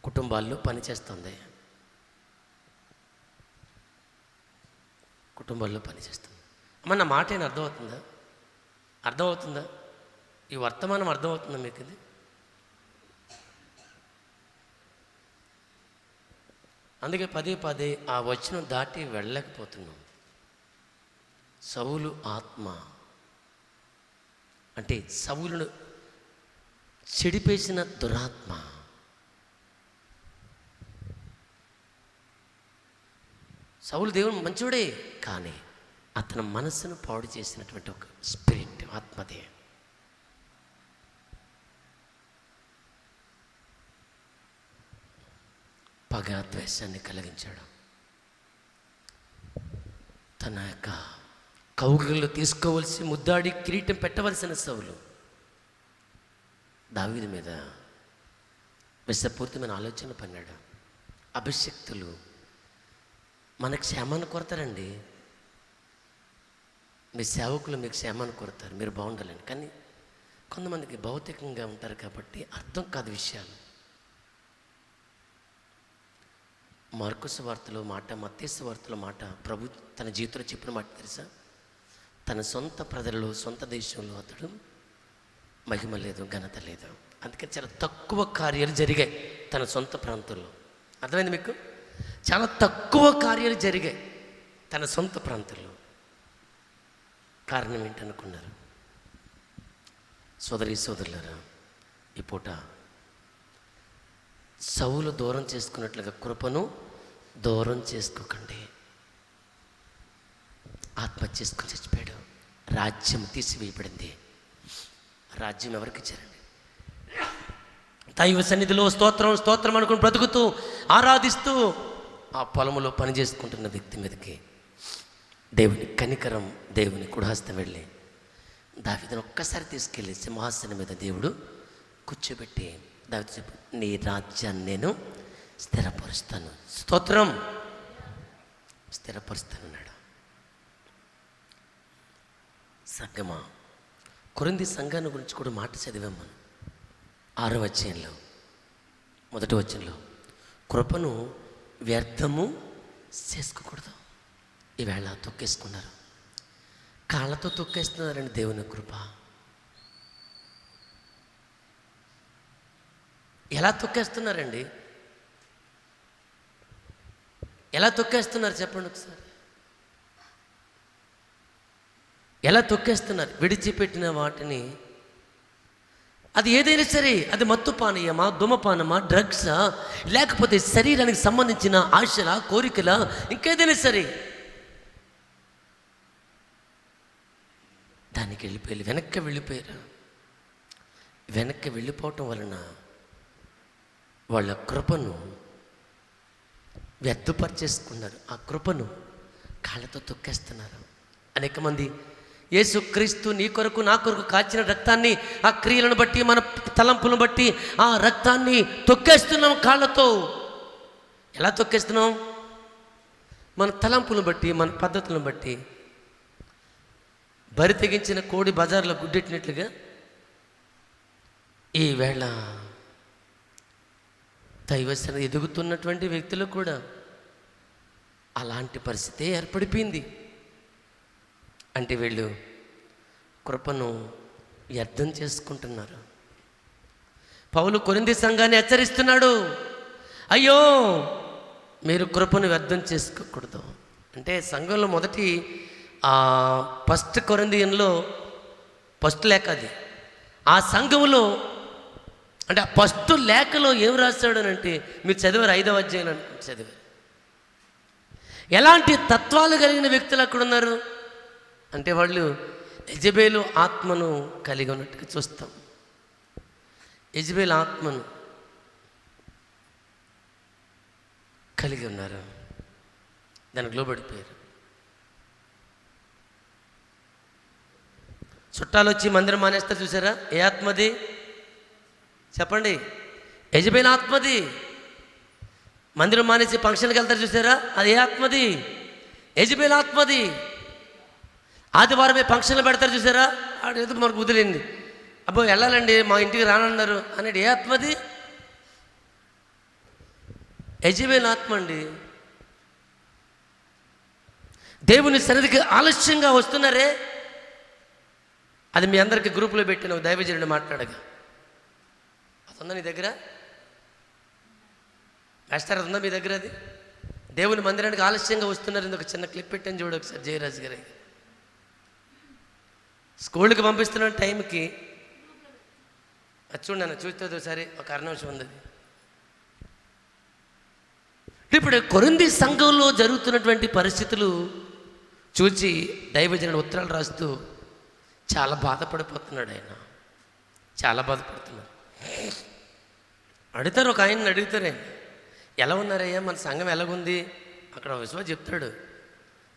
కుటుంబాల్లో పనిచేస్తుంది. కుటుంబాల్లో పనిచేస్తుంది. అమ్మ, నా మాట ఏమైనా అర్థమవుతుందా? అర్థమవుతుందా? ఈ వర్తమానం అర్థమవుతుందా మీకు? ఇది అందుకే పదే పదే ఆ వచనం దాటి వెళ్ళలేకపోతున్నాం. సౌలు ఆత్మ అంటే సౌలును చెడిపేసిన దురాత్మ. సౌలు దేవుడు మంచోడే, కానీ అతని మనస్సును పాడు చేసినటువంటి ఒక స్పిరిట్, ఆత్మదే. పగ, ద్వేషాన్ని కలిగించాడు. తన యొక్క కౌగిలిలో తీసుకోవలసి ముద్దాడి కిరీటం పెట్టవలసిన సౌలు దావీదు మీద విషపూరితమైన ఆలోచన పన్నాడు. అభిషక్తులు మనకు క్షేమాన్ని కొరతారండి. మీ సేవకులు మీకు క్షేమాన్ని కొరతారు, మీరు బాగుండాలని. కానీ కొంతమందికి భౌతికంగా ఉంటారు కాబట్టి అర్థం కాదు విషయాలు. మార్కు సువార్తలో మాట, మత్తయి సువార్తలో మాట, ప్రభు తన జీవితంలో చెప్పిన మాట తెలుసా? తన సొంత ప్రజలలో, సొంత దేశంలో అతడు మహిమ లేదు, ఘనత లేదు. అందుకని చాలా తక్కువ కార్యాలు జరిగాయి తన సొంత ప్రాంతంలో. అర్థమైంది మీకు? చాలా తక్కువ కార్యాలు జరిగాయి తన సొంత ప్రాంతంలో. కారణం ఏంటనుకున్నారు? సోదరి సోదరులారా, ఈ పూట సౌలు దూరం చేసుకున్నట్లుగా కృపను దూరం చేసుకోకండి. ఆత్మహత్య చేసుకుని చచ్చిపోయాడు. రాజ్యం తీసివేయబడింది. రాజ్యం ఎవరికి ఇచ్చారండి? దైవ సన్నిధిలో స్తోత్రం స్తోత్రం అనుకుని బ్రతుకుతూ ఆరాధిస్తూ ఆ పొలంలో పని చేసుకుంటున్న వ్యక్తి మీదకి దేవుని కనికరం, దేవుని కుడిహస్తం వెళ్ళి దావీదును ఒక్కసారి తీసుకెళ్ళి సింహాసనం మీద దేవుడు కూర్చోబెట్టి దావీదు చెప్పు, నీ రాజ్యాన్ని నేను స్థిరపరుస్తాను. స్తోత్రం, స్థిరపరుస్తానన్నాడు. సంగమా, కొరింథీ సంఘాన్ని గురించి కూడా మాట చదివాం మనం. 6వ అధ్యాయంలో 1వ వచనంలో కృపను వ్యర్థము చేసుకోకూడదు. ఈవేళ తొక్కేసుకున్నారు, కాళ్ళతో తొక్కేస్తున్నారండి దేవుని కృప. ఎలా తొక్కేస్తున్నారండి? ఎలా తొక్కేస్తున్నారు చెప్పండి ఒకసారి. ఎలా తొక్కేస్తున్నారు? విడిచిపెట్టిన వాటిని, అది ఏదైనా సరే, అది మత్తు పానీయమా, ధూమపానమా, డ్రగ్సా, లేకపోతే శరీరానికి సంబంధించిన ఆశల, కోరికల, ఇంకేదైనా సరే, దానికి వెనక్కి వెళ్ళిపోయారు. వెనక్కి వెళ్ళిపోవటం వలన వాళ్ళ కృపను వ్యర్థపరిచేసుకున్నారు. ఆ కృపను కాళ్ళతో తొక్కేస్తున్నారు. అనేక మంది యేసుక్రీస్తు నీ కొరకు నా కొరకు కాచిన రక్తాన్ని, ఆ క్రియలను బట్టి, మన తలంపులను బట్టి ఆ రక్తాన్ని తొక్కేస్తున్నాం కాళ్ళతో. ఎలా తొక్కేస్తున్నాం? మన తలంపులను బట్టి, మన పద్ధతులను బట్టి. బరి తెగించిన కోడి బజార్లో గుడ్డెట్టినట్లుగా ఈవేళ దైవసన ఎదుగుతున్నటువంటి వ్యక్తులు కూడా అలాంటి పరిస్థితి ఏర్పడిపోయింది. అంటే వీళ్ళు కృపను వ్యర్థం చేసుకుంటున్నారు. పౌలు కొరింథీ సంఘాన్ని హెచ్చరిస్తున్నాడు, అయ్యో మీరు కృపను వ్యర్థం చేసుకోకూడదు. అంటే సంఘంలో మొదటి ఫస్ట్ కొరింథీయుల్లో ఫస్ట్ లేఖ అది. ఆ సంఘంలో అంటే ఆ ఫస్ట్ లేఖలో ఏం రాశాడు అని అంటే, మీరు చదివారు 5వ అధ్యాయం చదివారు. ఎలాంటి తత్వాలు కలిగిన వ్యక్తులు అక్కడ ఉన్నారు అంటే, వాళ్ళు యెజబేలు ఆత్మను కలిగి ఉన్నట్టుగా చూస్తాం. యెజబేలు ఆత్మను కలిగి ఉన్నారు, దానికి లోబడిపోయారు. చుట్టాలు వచ్చి మందిరం మానేస్తారు చూసారా? ఏ ఆత్మది చెప్పండి? యెజబేలు ఆత్మది. మందిరం మానేసి ఫంక్షన్కి వెళ్తారు చూసారా? అది ఏ ఆత్మది? యెజబేలు ఆత్మది. ఆదివారమే ఫంక్షన్లు పెడతారు చూసారా? ఆడు ఎందుకు మనకు వదిలింది, అబ్బో వెళ్ళాలండి మా ఇంటికి రానన్నారు అనేది ఏ ఆత్మది? యెజబేలు ఆత్మ అండి. దేవుని సన్నిధికి ఆలస్యంగా వస్తున్నారే, అది మీ అందరికీ గ్రూపులో పెట్టిన దైవజనుడు మాట్లాడగా, అది ఉందా నీ దగ్గర? మాస్టర్ అది ఉందా మీ దగ్గర? అది దేవుని మందిరానికి ఆలస్యంగా వస్తున్నారు. ఇందుకు చిన్న క్లిప్ పెట్టని చూడు ఒకసారి, జయరాజు గారి. స్కూల్కి పంపిస్తున్న టైంకి అది చూడండి, చూస్తే సరే ఒక అరణంశం ఉంది. ఇప్పుడు కొరింథీ సంఘంలో జరుగుతున్నటువంటి పరిస్థితులు చూచి దైవజనుడు ఉత్తరాలు రాస్తూ చాలా బాధపడిపోతున్నాడు. ఆయన చాలా బాధపడుతున్నాడు. అడుగుతారు, ఒక ఆయన్ని అడుగుతారు, ఎలా ఉన్నారయ్యా, మన సంఘం ఎలాగుంది? అక్కడ విశ్వ చెప్తాడు,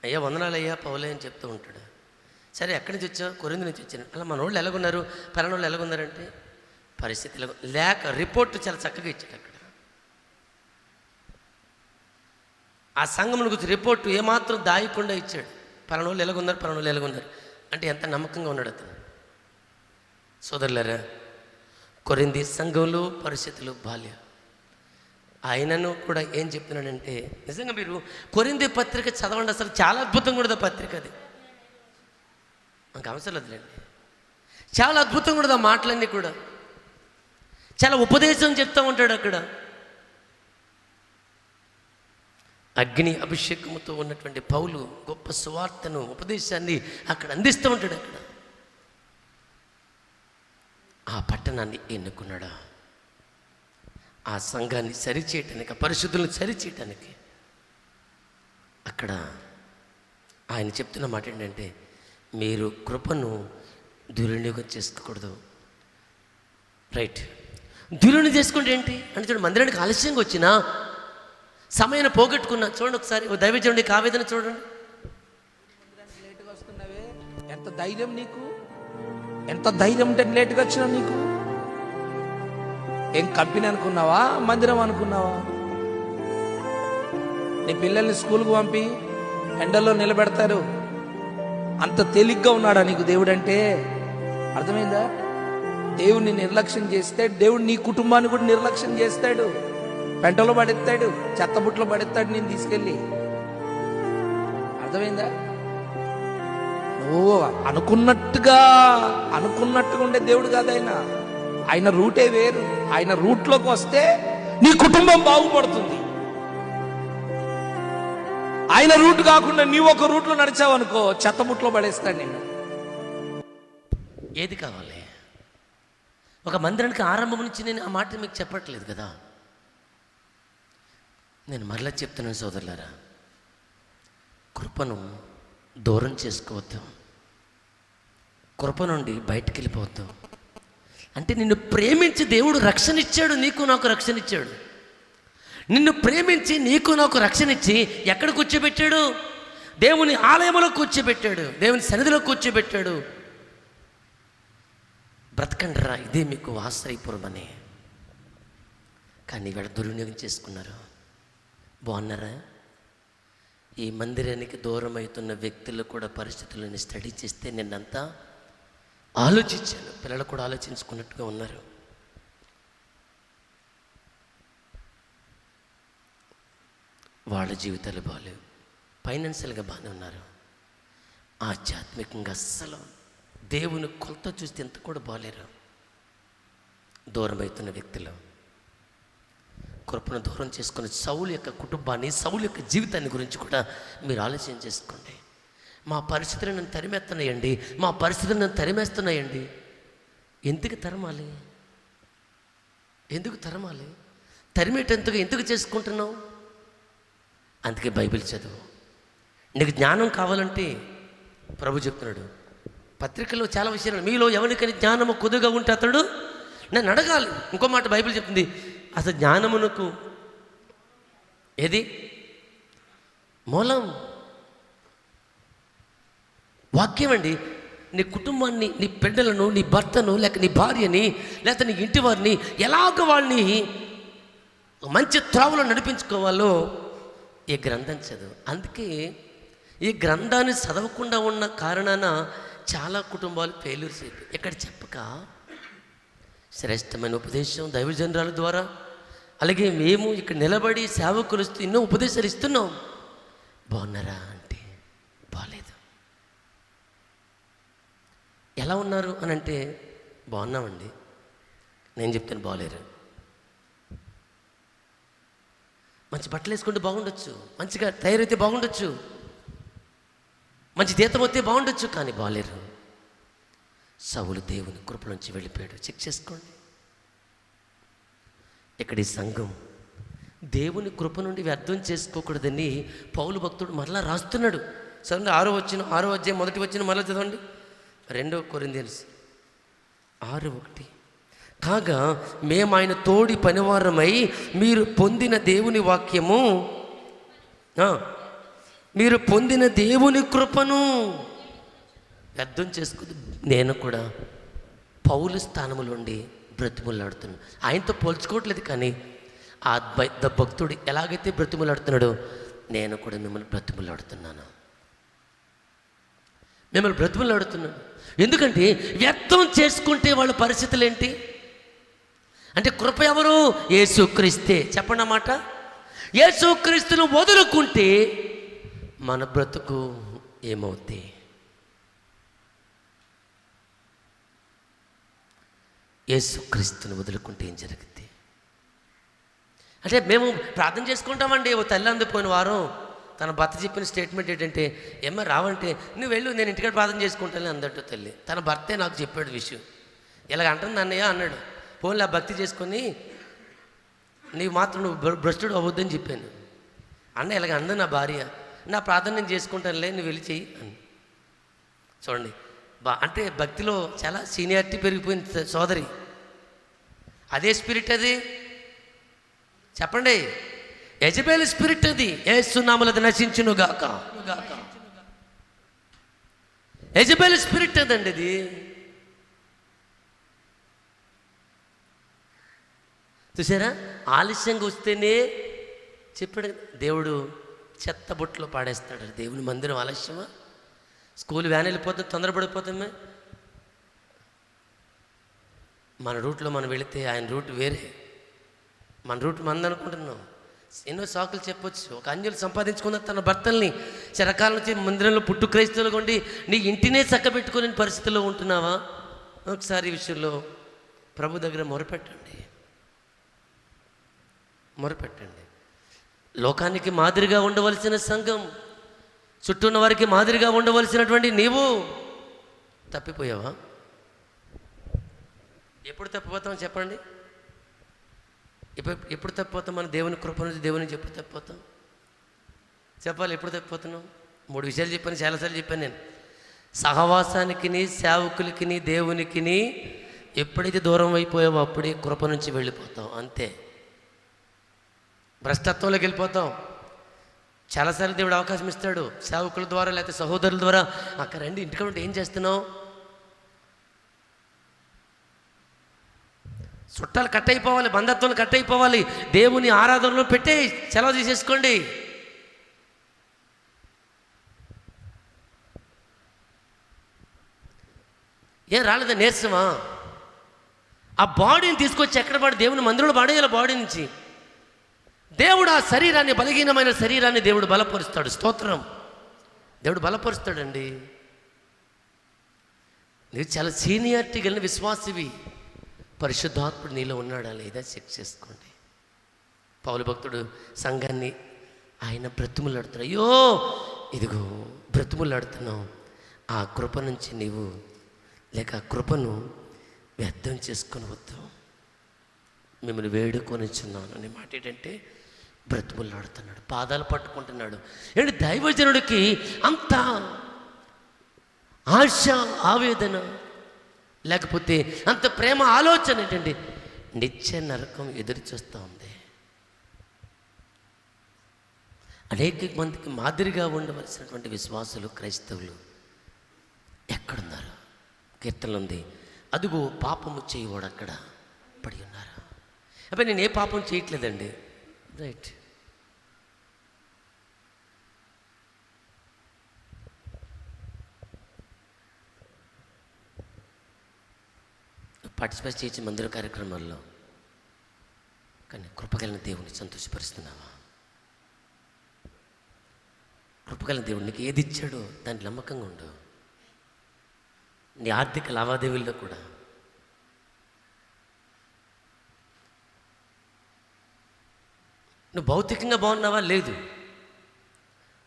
అయ్యా వందనాలయ్యా పౌలే అని చెప్తూ ఉంటాడు. సరే ఎక్కడి నుంచి వచ్చావు? కొరింథీ నుంచి వచ్చాను. అలా మన వాళ్ళు ఎలాగున్నారు, పలానా వాళ్ళు ఎలాగున్నారంటే, పరిస్థితి లేక రిపోర్ట్ చాలా చక్కగా ఇచ్చాడు. అక్కడ ఆ సంఘం గురించి రిపోర్టు ఏమాత్రం దాయకుండా ఇచ్చాడు. పలానా వాళ్ళు ఎలాగున్నారు, పలానా వాళ్ళు ఎలాగున్నారు అంటే ఎంత నమ్మకంగా ఉన్నాడు అతను. సోదరులారా, కొరింథీ సంఘంలో పరిస్థితులు బాల్య. ఆయనను కూడా ఏం చెప్తున్నాడంటే, నిజంగా మీరు కొరింథీ పత్రిక చదవండి, అసలు చాలా అద్భుతంగా ఉండదు ఆ పత్రిక. అది మనకు అవసరం లేదులేండి. చాలా అద్భుతంగా ఉండదు ఆ మాటలన్నీ కూడా. చాలా ఉపదేశం చెప్తూ ఉంటాడు అక్కడ. అగ్ని అభిషేకముతో ఉన్నటువంటి పౌలు గొప్ప సువార్తను, ఉపదేశాన్ని అక్కడ అందిస్తూ ఉంటాడు. అక్కడ ఆ పట్టణాన్ని ఎన్నుకున్నాడా? ఆ సంఘాన్ని సరిచేయటానికి, పరిశుద్ధులను సరిచేయటానికి. అక్కడ ఆయన చెప్తున్న మాట ఏంటంటే, మీరు కృపను దుర్వినియోగం చేసుకోకూడదు. రైట్, దుర్వినియోగం చేసుకుంటే ఏంటి అంటే, చూడండి, మందిరానికి ఆలస్యంగా వచ్చినా, సమయాన్ని పోగొట్టుకున్నా. చూడండి ఒకసారి దైవజనుడికి ఆవేదన చూడండి. లేటుగా వస్తున్నావే, ఎంత ధైర్యం నీకు, ఎంత ధైర్యం ఉంటే లేటుగా వచ్చినావు? నీకు ఏం కంపెనీ అనుకున్నావా, మందిరం అనుకున్నావా? నీ పిల్లల్ని స్కూల్కి పంపి ఎండల్లో నిలబెడతారు, అంత తేలిగ్గా ఉన్నాడా నీకు దేవుడు అంటే? అర్థమైందా? దేవుడిని నిర్లక్ష్యం చేస్తే దేవుడు నీ కుటుంబాన్ని కూడా నిర్లక్ష్యం చేస్తాడు. పెంటలో పడెత్తాడు, చెత్తబుట్లో పడెత్తాడు నేను తీసుకెళ్ళి. అర్థమైందా? నువ్వు అనుకున్నట్టుగా ఉండే దేవుడు కాదు ఆయన. ఆయన రూటే వేరు. ఆయన రూట్లోకి వస్తే నీ కుటుంబం బాగుపడుతుంది. ఆయన రూట్ కాకుండా నీవు ఒక రూట్లో నడిచావు అనుకో, చెత్తబుట్లో పడేస్తాడు నేను. ఏది కావాలి? ఒక మందిరానికి ఆరంభం నుంచి నేను ఆ మాట మీకు చెప్పట్లేదు కదా. నేను మరలా చెప్తున్నాను సోదరులారా, కృపను దూరం చేసుకోవద్దు, కృప నుండి బయటికి వెళ్ళిపోవద్దు. అంటే నిన్ను ప్రేమించి దేవుడు రక్షణ ఇచ్చాడు, నీకు నాకు రక్షణ ఇచ్చాడు. నిన్ను ప్రేమించి నీకు నాకు రక్షణ ఇచ్చి ఎక్కడ కూర్చోబెట్టాడు? దేవుని ఆలయంలో కూర్చోబెట్టాడు, దేవుని సన్నిధిలో కూర్చోబెట్టాడు. బ్రతకండిరా, ఇదే మీకు ఆశ్రయపురం అని. కానీ వీళ్ళ దుర్వినియోగం చేసుకున్నారు. బాగున్నారా? ఈ మందిరానికి దూరం అవుతున్న వ్యక్తులు కూడా పరిస్థితులను స్టడీ చేస్తే నిన్నంతా ఆలోచించాను. పిల్లలు కూడా ఆలోచించుకున్నట్టుగా ఉన్నారు. వాళ్ళ జీవితాలు బాగాలేవు, ఫైనాన్షియల్గా బాగానే ఉన్నారు, ఆధ్యాత్మికంగా అస్సలు దేవుని కొలత చూస్తే ఎంత కూడా బాగాలేరు. దూరం అవుతున్న వ్యక్తులు కృపను దూరం చేసుకుని సౌలు యొక్క కుటుంబాన్ని, సౌలు యొక్క జీవితాన్ని గురించి కూడా మీరు ఆలోచన చేసుకోండి. మా పరిస్థితులు నన్ను తరిమేస్తున్నాయండి, మా పరిస్థితులు నన్ను తరిమేస్తున్నాయండి. ఎందుకు తరమాలి? ఎందుకు తరమాలి? తరిమేటందుకు ఎందుకు చేసుకుంటున్నావు? అందుకే బైబిల్ చదువు. నీకు జ్ఞానం కావాలంటే ప్రభు చెప్తున్నాడు పత్రికలో చాలా విషయాలు, మీలో ఎవరికైనా జ్ఞానము కొద్దిగా ఉంటే అతడు నన్ను అడగాలి. ఇంకో మాట బైబిల్ చెప్తుంది, అసలు జ్ఞానమునకు ఏది మూలం? వాక్యం అండి. నీ కుటుంబాన్ని, నీ బిడ్డలను, నీ భర్తను, లేక నీ భార్యని, లేక నీ ఇంటి వారిని ఎలాగ వాళ్ళని మంచి త్రోవలో నడిపించుకోవాలో ఈ గ్రంథం చదువు. అందుకే ఈ గ్రంథాన్ని చదవకుండా ఉన్న కారణాన చాలా కుటుంబాలు ఫెయిల్యూర్స్ అయిపోయి, ఇక్కడ చెప్పక శ్రేష్టమైన ఉపదేశం దైవజనరాల ద్వారా, అలాగే మేము ఇక్కడ నిలబడి సేవకులు ఎన్నో ఉపదేశాలు ఇస్తున్నాం. బాగున్నారా అంటే బాగాలేదు. ఎలా ఉన్నారు అని అంటే బాగున్నామండి. నేను చెప్తాను బాగలేరు. మంచి బట్టలు వేసుకుంటే బాగుండొచ్చు, మంచిగా తయారైతే బాగుండొచ్చు, మంచి జీతం వస్తే బాగుండొచ్చు, కానీ బాగలేరు. సౌలు దేవుని కృప నుంచి వెళ్ళిపోయాడు. చెక్ చేసుకోండి. ఇక్కడ ఈ సంఘం దేవుని కృప నుండి వ్యర్థం చేసుకోకూడదని పౌలు భక్తుడు మరలా రాస్తున్నాడు. సరే 6వ అధ్యాయం 1వ వచనం మరలా చదవండి. 2 కొరింథీయులు 6:1. కాగా మేము ఆయన తోడి పనివారమై మీరు పొందిన దేవుని వాక్యము, మీరు పొందిన దేవుని కృపను వ్యర్థం చేసుకుంది. నేను కూడా పౌలు స్థానములో ఉండి బ్రతిములాడుతున్నాను. ఆయనతో పోల్చుకోవట్లేదు, కానీ ఆ భక్తుడు ఎలాగైతే బ్రతిములాడుతున్నాడో నేను కూడా మిమ్మల్ని బ్రతిములాడుతున్నాను. మిమ్మల్ని బ్రతిములాడుతున్నాను. ఎందుకంటే వ్యర్థం చేసుకుంటే వాళ్ళ పరిస్థితులు ఏంటి అంటే, కృప ఎవరు? యేసుక్రీస్తే. చెప్పండి అన్నమాట. యేసుక్రీస్తును వదులుకుంటే మన బ్రతుకు ఏమవుతుంది? యేసుక్రీస్తుని వదులుకుంటే ఏం జరుగుద్ది అంటే, మేము ప్రార్థన చేసుకుంటామండి. ఓ తల్లి అందుపోయిన వారం తన భర్త చెప్పిన స్టేట్మెంట్ ఏంటంటే, ఏమో రావంటే నువ్వు వెళ్ళు, నేను ఇంటికాడ ప్రార్థన చేసుకుంటాను అందట్టు తల్లి. తన భర్తే నాకు చెప్పాడు విషయం. ఇలాగ అంటుంది అన్నయ్య అన్నాడు. ఫోన్లో భక్తి చేసుకొని నీవు మాత్రం నువ్వు భ్రష్టుడు అవ్వద్దని చెప్పాను. అన్న ఇలాగ అంది నా భార్య. నా ప్రార్థన నేను చేసుకుంటానులే, నువ్వు వెళ్ళి చెయ్యి అని. చూడండి, అంటే భక్తిలో చాలా సీనియారిటీ పెరిగిపోయింది సోదరి. అదే స్పిరిట్ అది. చెప్పండి, యెజబెల్ స్పిరిట్ అది. యేసు నామములో అది నశించును గాక. యెజబెల్ స్పిరిట్ అదండి అది. చూసారా, ఆలస్యంగా వస్తేనే చెప్పాడు దేవుడు చెత్త బొట్టులో పాడేస్తాడు. దేవుని మందిరం ఆలస్యమా? స్కూల్ వ్యాన్ వెళ్ళిపోతుంది, తొందరపడిపోతామే. మన రూట్లో మనం వెళితే ఆయన రూట్ వేరే, మన రూట్ మంది అనుకుంటున్నాం. ఎన్నో సాకులు చెప్పొచ్చు. ఒక అన్యులు సంపాదించుకున్న తన భర్తల్ని చిరకాల నుంచి మందిరంలో పుట్టు క్రైస్తవులుగా ఉండి నీ ఇంటినే చక్కబెట్టుకునే పరిస్థితుల్లో ఉంటున్నావా? ఒకసారి ఈ విషయంలో ప్రభు దగ్గర మొరపెట్టండి. లోకానికి మాదిరిగా ఉండవలసిన సంఘం, చుట్టూ ఉన్న వారికి మాదిరిగా ఉండవలసినటువంటి నీవు తప్పిపోయావా? ఎప్పుడు తప్పిపోతాం చెప్పండి? ఎప్పుడు తప్పిపోతాం? మన దేవుని కృప నుంచి దేవుని నుంచి ఎప్పుడు తప్పిపోతాం చెప్పాలి. ఎప్పుడు తప్పిపోతున్నాం? 3 విషయాలు చెప్పాను, చాలాసార్లు చెప్పాను నేను. సహవాసానికి, సేవకులకి, దేవునికి ఎప్పుడైతే దూరం అయిపోయావో అప్పుడే కృప నుంచి వెళ్ళిపోతాం, అంతే. భ్రష్టత్వంలోకి వెళ్ళిపోతాం. చాలాసార్లు దేవుడు అవకాశం ఇస్తాడు, సేవకుల ద్వారా లేకపోతే సహోదరుల ద్వారా. అక్కడ రండి, ఇంటికి ఉంటే ఏం చేస్తున్నావు? చుట్టాలు కట్ అయిపోవాలి, బంధత్వాలు కట్ అయిపోవాలి. దేవుని ఆరాధనలో పెట్టే సెలవు తీసేసుకోండి. ఏం రాలేదా నీరసమా? ఆ బాడీని తీసుకొచ్చి ఎక్కడ పాడు? దేవుని మందిరంలో పాడేయాలి. బాడీ నుంచి దేవుడు ఆ శరీరాన్ని, బలహీనమైన శరీరాన్ని దేవుడు బలపరుస్తాడు. స్తోత్రం. దేవుడు బలపరుస్తాడండి. నీవు చాలా సీనియారిటీ కలిగిన విశ్వాసివి. పరిశుద్ధాత్ముడు నీలో ఉన్నాడా లేదా చెక్ చేసుకోండి. పౌలు భక్తుడు సంఘాన్ని ఆయన బ్రతుములాడుతున్నాడు. అయ్యో ఇదిగో బ్రతుములాడుతున్నావు, ఆ కృప నుంచి నీవు లేక ఆ కృపను వ్యర్థం చేసుకొని వద్దు, మిమ్మల్ని వేడుకొనిచున్నాను అనే మాట ఏంటంటే బ్రతుములాడుతున్నాడు, పాదాలు పట్టుకుంటున్నాడు. ఏంటి దైవజనుడికి అంత ఆశ, ఆవేదన, లేకపోతే అంత ప్రేమ, ఆలోచన ఏంటండి? నిత్య నరకం ఎదురు చూస్తూ ఉంది. అనేక మందికి మాదిరిగా ఉండవలసినటువంటి విశ్వాసులు, క్రైస్తవులు ఎక్కడున్నారు? కీర్తనలు ఉంది, అదిగో పాపము చేయవాడు అక్కడ పడి ఉన్నారు. అబ్బాయి నేను ఏ పాపం చేయట్లేదండి. రైట్. పార్టిసిపేట్ చేయొచ్చు మందిర కార్యక్రమాల్లో, కానీ కృపగలిగిన దేవుడిని సంతోషపరుస్తున్నావా? కృపగలిగిన దేవుడు నీకు ఏది ఇచ్చాడో దానికి నమ్మకంగా ఉండు. నీ ఆర్థిక లావాదేవీల్లో కూడా నువ్వు భౌతికంగా బాగున్నావా? లేదు.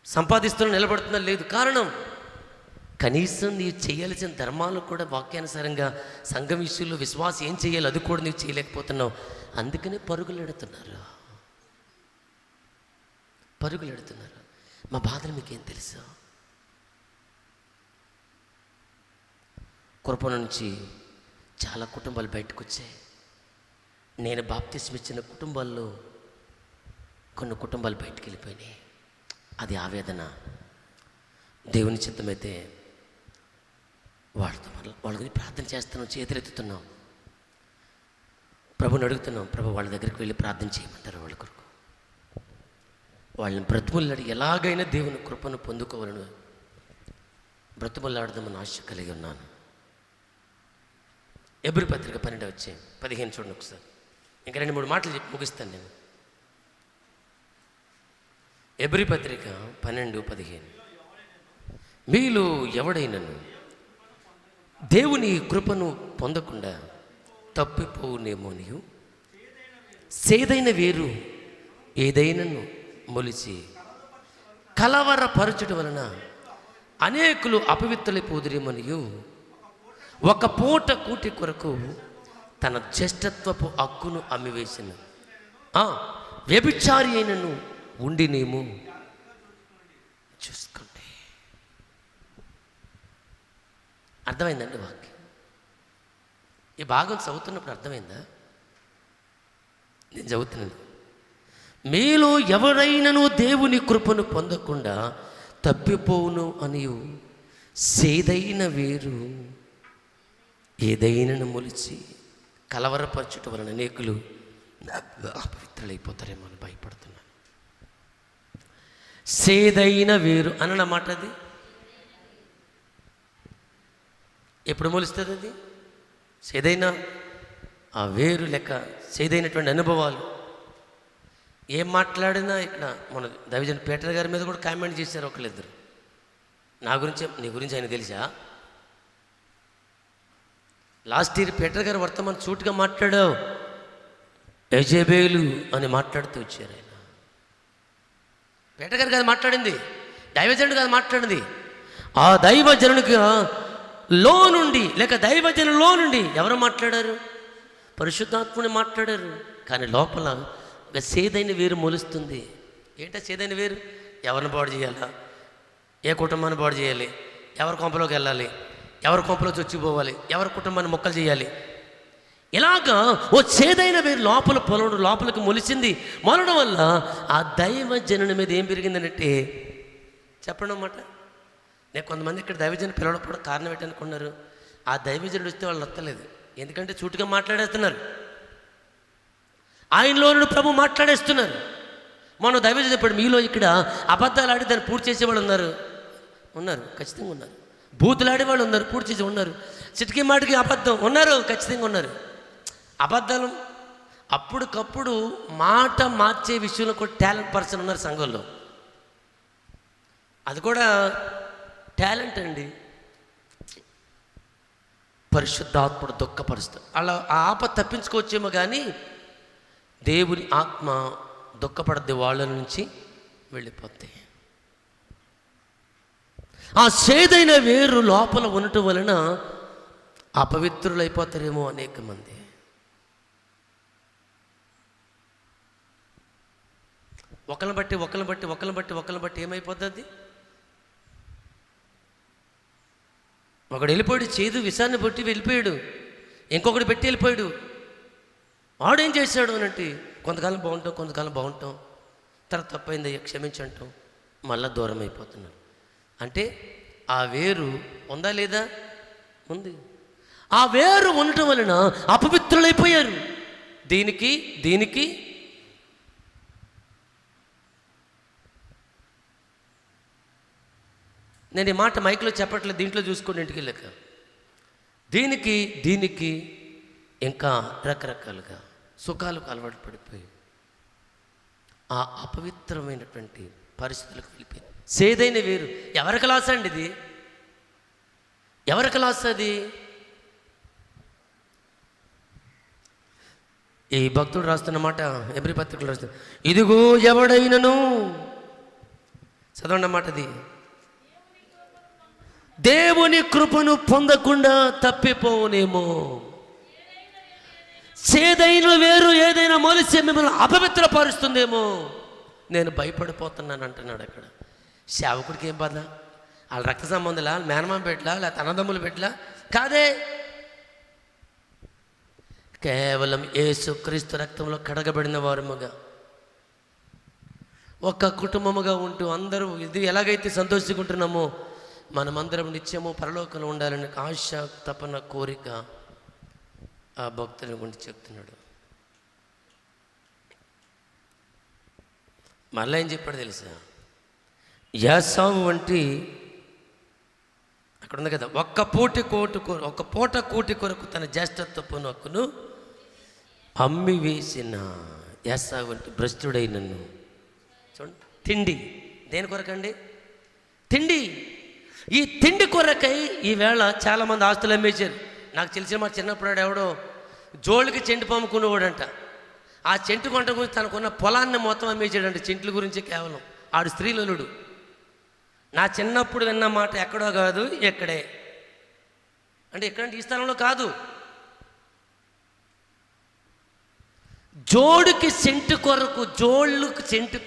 సంపాదిస్తున్నా, నిలబడుతున్నా? లేదు. కారణం కనీసం నీవు చేయాల్సిన ధర్మాలు కూడా వాక్యానుసారంగా సంఘం విషయంలో విశ్వాసం ఏం చేయాలి అది కూడా నీవు చేయలేకపోతున్నావు. అందుకనే పరుగులెడుతున్నారు. మా బాధలు మీకేం తెలుసు? కృప నుంచి చాలా కుటుంబాలు బయటకు వచ్చాయి. నేను బాప్తిస్మం ఇచ్చిన కుటుంబాల్లో కొన్ని కుటుంబాలు బయటికి వెళ్ళిపోయినాయి. అది ఆవేదన. దేవుని చిత్తమైతే వాళ్ళ గురించి ప్రార్థన చేస్తున్నాం, చేతులెత్తుతున్నాం, ప్రభుని అడుగుతున్నాం. ప్రభు వాళ్ళ దగ్గరికి వెళ్ళి ప్రార్థన చేయమంటారు. వాళ్ళ కొరకు వాళ్ళని బ్రతుములాడి ఎలాగైనా దేవుని కృపను పొందుకోవాలని బ్రతుములాడదామని ఆశ కలిగి ఉన్నాను. ఎబ్రీ పత్రిక 12:15 చూడండి ఒకసారి. ఇంకా 2-3 మాటలు చెప్పి ముగిస్తాను నేను. ఎబ్రీ పత్రిక 12:15. మీలో ఎవడైనను దేవుని కృపను పొందకుండా తప్పిపోవునేమోనియు, సేదైన వేరు ఏదైనను మొలిచి కలవరపరచుట వలన అనేకులు అపవిత్రులైపోదురేమనియు, ఒక పూట కూటి కొరకు తన జ్యేష్ఠత్వపు హక్కును అమ్మివేసిన వ్యభిచారి అయినను ఉండినేమో చూసుకోండి. అర్థమైందండి వాక్యం? ఈ భాగం చదువుతున్నప్పుడు అర్థమైందా? నేను చదువుతున్నాను. మీలో ఎవరైనాను దేవుని కృపను పొందకుండా తప్పిపోవును అనియు, సేదైన వేరు ఏదైనా మొలిచి కలవరపరచుట వలన అనేకులు అపవిత్రులైపోతారేమో అని భయపడుతున్నాను. సేదైన వేరు అన్నమాట అది ఎప్పుడు మొలుస్తుంది? అది సేదైన ఆ వేరు లెక్క సేదైనటువంటి అనుభవాలు. ఏం మాట్లాడినా ఇక్కడ మన దైవజన్ పీటర్ గారి మీద కూడా కామెంట్ చేశారు ఒకళ్ళిద్దరు. నా గురించి, నీ గురించి ఆయన తెలుసా? లాస్ట్ ఇయర్ పీటర్ గారు వర్తమానం సూటిగా మాట్లాడావు, యజబేలు అని మాట్లాడుతూ వచ్చారు ఆయన. పీటర్ గారు కాదు మాట్లాడింది, దైవజనుడు కాదు మాట్లాడింది. ఆ దైవజనునికి లో నుండి లేక దైవజనులో నుండి ఎవరు మాట్లాడారు? పరిశుద్ధాత్ముని మాట్లాడారు. కానీ లోపల ఒక సేదైన వేరు మొలుస్తుంది. ఏంటో సేదైన వేరు? ఎవరిని బాడు చేయాలా? ఏ కుటుంబాన్ని బాడు చేయాలి? ఎవరి కొంపలోకి వెళ్ళాలి? ఎవరి కొంపలో చొచ్చిపోవాలి? ఎవరి కుటుంబాన్ని మొక్కలు చేయాలి? ఇలాగా ఓ చేదైన వేరు లోపల పొలడు లోపలికి మొలిచింది. మొలడం వల్ల ఆ దైవజనుని మీద ఏం పెరిగిందనంటే, చెప్పండి అన్నమాట. నేను కొంతమంది ఇక్కడ దైవజనుడు పిలవడం కారణం ఏంటనుకున్నారు? ఆ దైవజనుడు వస్తే వాళ్ళు వస్తలేదు. ఎందుకంటే చూటుగా మాట్లాడేస్తున్నారు, ఆయనలో నుండి ప్రభు మాట్లాడేస్తున్నారు. మనం దైవజనుడు చెప్పాడు, మీలో ఇక్కడ అబద్ధాలు ఆడి దాన్ని పూర్తి చేసేవాళ్ళు ఉన్నారు, ఖచ్చితంగా ఉన్నారు. బూతులాడే వాళ్ళు ఉన్నారు, పూర్తి చేసి ఉన్నారు. చిటికీ మాటికి అబద్ధం ఉన్నారు, ఖచ్చితంగా ఉన్నారు. అబద్ధాలు అప్పటికప్పుడు మాట మార్చే విషయంలో కూడా టాలెంట్ పర్సన్ ఉన్నారు సంఘంలో. అది కూడా టాలెంట్ అండి. పరిశుద్ధాత్ముడు దుఃఖపరుస్తాడు. అలా ఆ ఆపద తప్పించుకోవచ్చేమో కానీ దేవుని ఆత్మ దుఃఖపడద్ది, వాళ్ళ నుంచి వెళ్ళిపోద్ది. ఆ చేదైన వేరు లోపల ఉండటం వలన అపవిత్రులు అయిపోతారేమో అనేక మంది. ఒకరిని బట్టి ఏమైపోతుంది? ఒకడు వెళ్ళిపోయాడు, చేదు విషాన్ని బట్టి వెళ్ళిపోయాడు, ఇంకొకటి పెట్టి వెళ్ళిపోయాడు. వాడేం చేశాడు అనంటే, కొంతకాలం బాగుంటాం, తర్వాత తప్పైంది క్షమించంటాం, మళ్ళా దూరం అయిపోతున్నారు. అంటే ఆ వేరు ఉందా లేదా? ఉంది. ఆ వేరు ఉండటం వలన అపవిత్రులైపోయారు. దీనికి నేను ఈ మాట మైక్లో చెప్పట్లేదు, దీంట్లో చూసుకోండి ఇంటికి వెళ్ళాక. దీనికి ఇంకా రకరకాలుగా సుఖాలకు అలవాటు పడిపోయి ఆ అపవిత్రమైనటువంటి పరిస్థితులకు వెళ్ళిపోయింది. సేదైన వేరు ఎవరికి లాస్ అండి? ఇది ఎవరికి లాస్? అది ఈ భక్తుడు రాస్తున్న మాట ఎబ్రీ పత్రికలు రాస్తున్న, ఇదిగో ఎవడైనను, చదవండి అన్నమాట, అది దేవుని కృపను పొందకుండా తప్పిపోవునేమో. చేదైన వేరు ఏదైనా మొలిసి మిమ్మల్ని అపవిత్రపరుస్తుందేమో, నేను భయపడిపోతున్నాను అంటున్నాడు. అక్కడ సేవకుడికి ఏం బాధ? వాళ్ళ రక్త సంబంధులా, మేనమామ పెట్టలా, లేకపోతే అన్నదమ్ములు పెట్టలా? కాదే, కేవలం యేసుక్రీస్తు రక్తంలో కడగబడిన వారముగా ఒక కుటుంబముగా ఉంటూ అందరూ ఇది ఎలాగైతే సంతోషించుకుంటున్నామో మనమందరం నిత్యము పరలోకంలో ఉండాలని ఆశ, తపన, కోరిక ఆ భక్తుని గురించి చెప్తున్నాడు. మళ్ళీ ఏం చెప్పాడు తెలుసా? యాసావు వంటి, అక్కడ ఉంది కదా, ఒక్క పూట కోటి కొరకు తన జ్యేష్ఠత్వపు హక్కును అమ్మి వేసిన యాసావు వంటి భ్రష్టుడైనను. చూడండి, తిండి దేని కొరకండి? తిండి. ఈ తిండి కొరకై ఈవేళ చాలామంది ఆస్తులు అమ్మేశారు. నాకు తెలిసిన మా చిన్నప్పుడు ఎవడో జోళ్ళకి చెంటు పంపుకునేవాడంట. ఆ చెంటు కొంట గురించి తనకున్న పొలాన్ని మొత్తం అమ్మేసాడంట, చెంట్ల గురించి కేవలం. ఆడు స్త్రీలుడు. నా చిన్నప్పుడు విన్న మాట ఎక్కడో కాదు, ఎక్కడే అంటే ఎక్కడంటే ఈ స్థలంలో కాదు. జోడుకి సెంటు కొరకు, జోళ్ళకు చెంటు,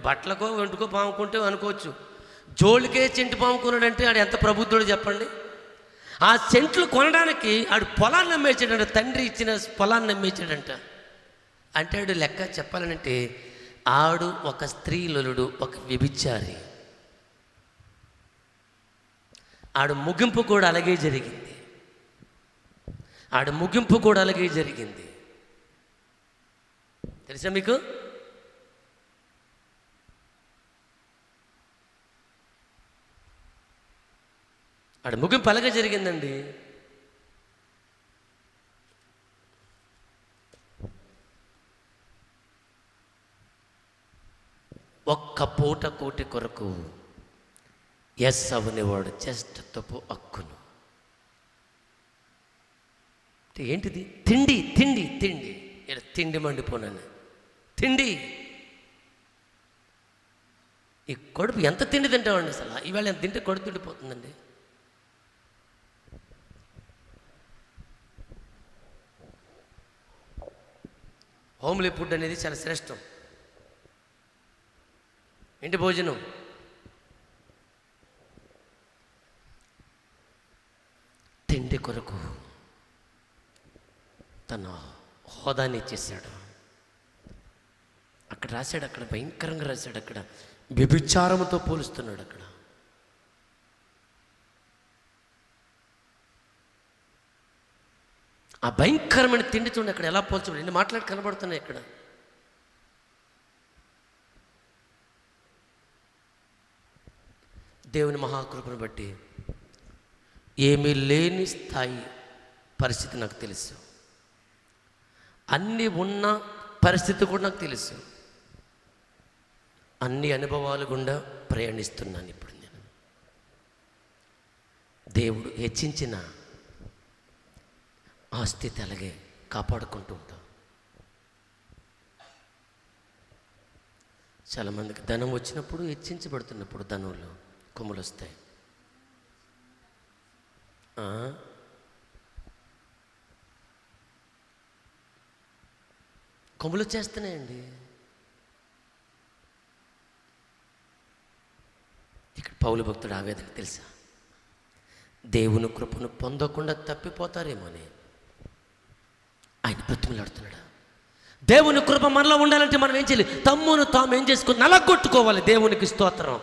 బట్టలకో వెంటుకో పాముకుంటే అనుకోవచ్చు. జోళ్ళకే చెంటు పాముకున్నాడంటే ఆడు ఎంత ప్రబుద్ధుడు చెప్పండి. ఆ సెంట్లు కొనడానికి ఆడు పొలాన్ని అమ్మేసాడంట, తండ్రి ఇచ్చిన పొలాన్ని అమ్మేసాడంట. అంటే ఆడు లెక్క చెప్పాలనంటే ఆడు ఒక స్త్రీలుడు, ఒక వ్యభిచారి. ఆడు ముగింపు కూడా అలాగే జరిగింది. తెలుసా మీకు? ఆడు ముగింపు అలాగే జరిగిందండి. ఒక్క పూట కోటి కొరకు ఎస్ అవనేవాడు జ్యేష్ఠత్వపు హక్కును. ఏంటిది? తిండి. ఇక్కడ తిండి మండిపోనాను. తిండి. ఈ కడుపు ఎంత తిండి తింటామండి అసలు? ఈవేళ ఎంత తింటే కడుపు తిండిపోతుందండి. హోమ్లీ ఫుడ్ అనేది చాలా శ్రేష్టం. ఇంటి భోజనం. తిండి కొరకు తన హోదాని ఇచ్చేసాడు. అక్కడ రాశాడు, అక్కడ భయంకరంగా రాశాడు, అక్కడ వ్యభిచారముతో పోలుస్తున్నాడు. అక్కడ ఆ భయంకరమైన తిండి చూడండి అక్కడ ఎలా పోల్చబడి ఎన్ని మాట్లాడి కనబడుతున్నాయి అక్కడ. దేవుని మహాకృపను బట్టి ఏమీ లేని స్థాయి పరిస్థితి నాకు తెలుసు, అన్నీ ఉన్న పరిస్థితి కూడా నాకు తెలుసు. అన్ని అనుభవాలు గుండా ప్రయాణిస్తున్నాను ఇప్పుడు నేను. దేవుడు హెచ్చించిన ఆ స్థితి అలాగే కాపాడుకుంటూ ఉంటాం. చాలామందికి ధనం వచ్చినప్పుడు హెచ్చించబడుతున్నప్పుడు ధనంలో కొమ్ములు వస్తాయి. కొమ్ములు వచ్చేస్తున్నాయండి. ఇక్కడ పౌలు భక్తుడు ఆవేదన తెలుసా? దేవుని కృపను పొందకుండా తప్పిపోతారేమోని ఆయన బ్రతిమలాడుతున్నాడు. దేవుని కృప మనలో ఉండాలంటే మనం ఏం చేయాలి? తమ్మును తాము ఏం చేసుకుని నలగొట్టుకోవాలి. దేవునికి స్తోత్రం.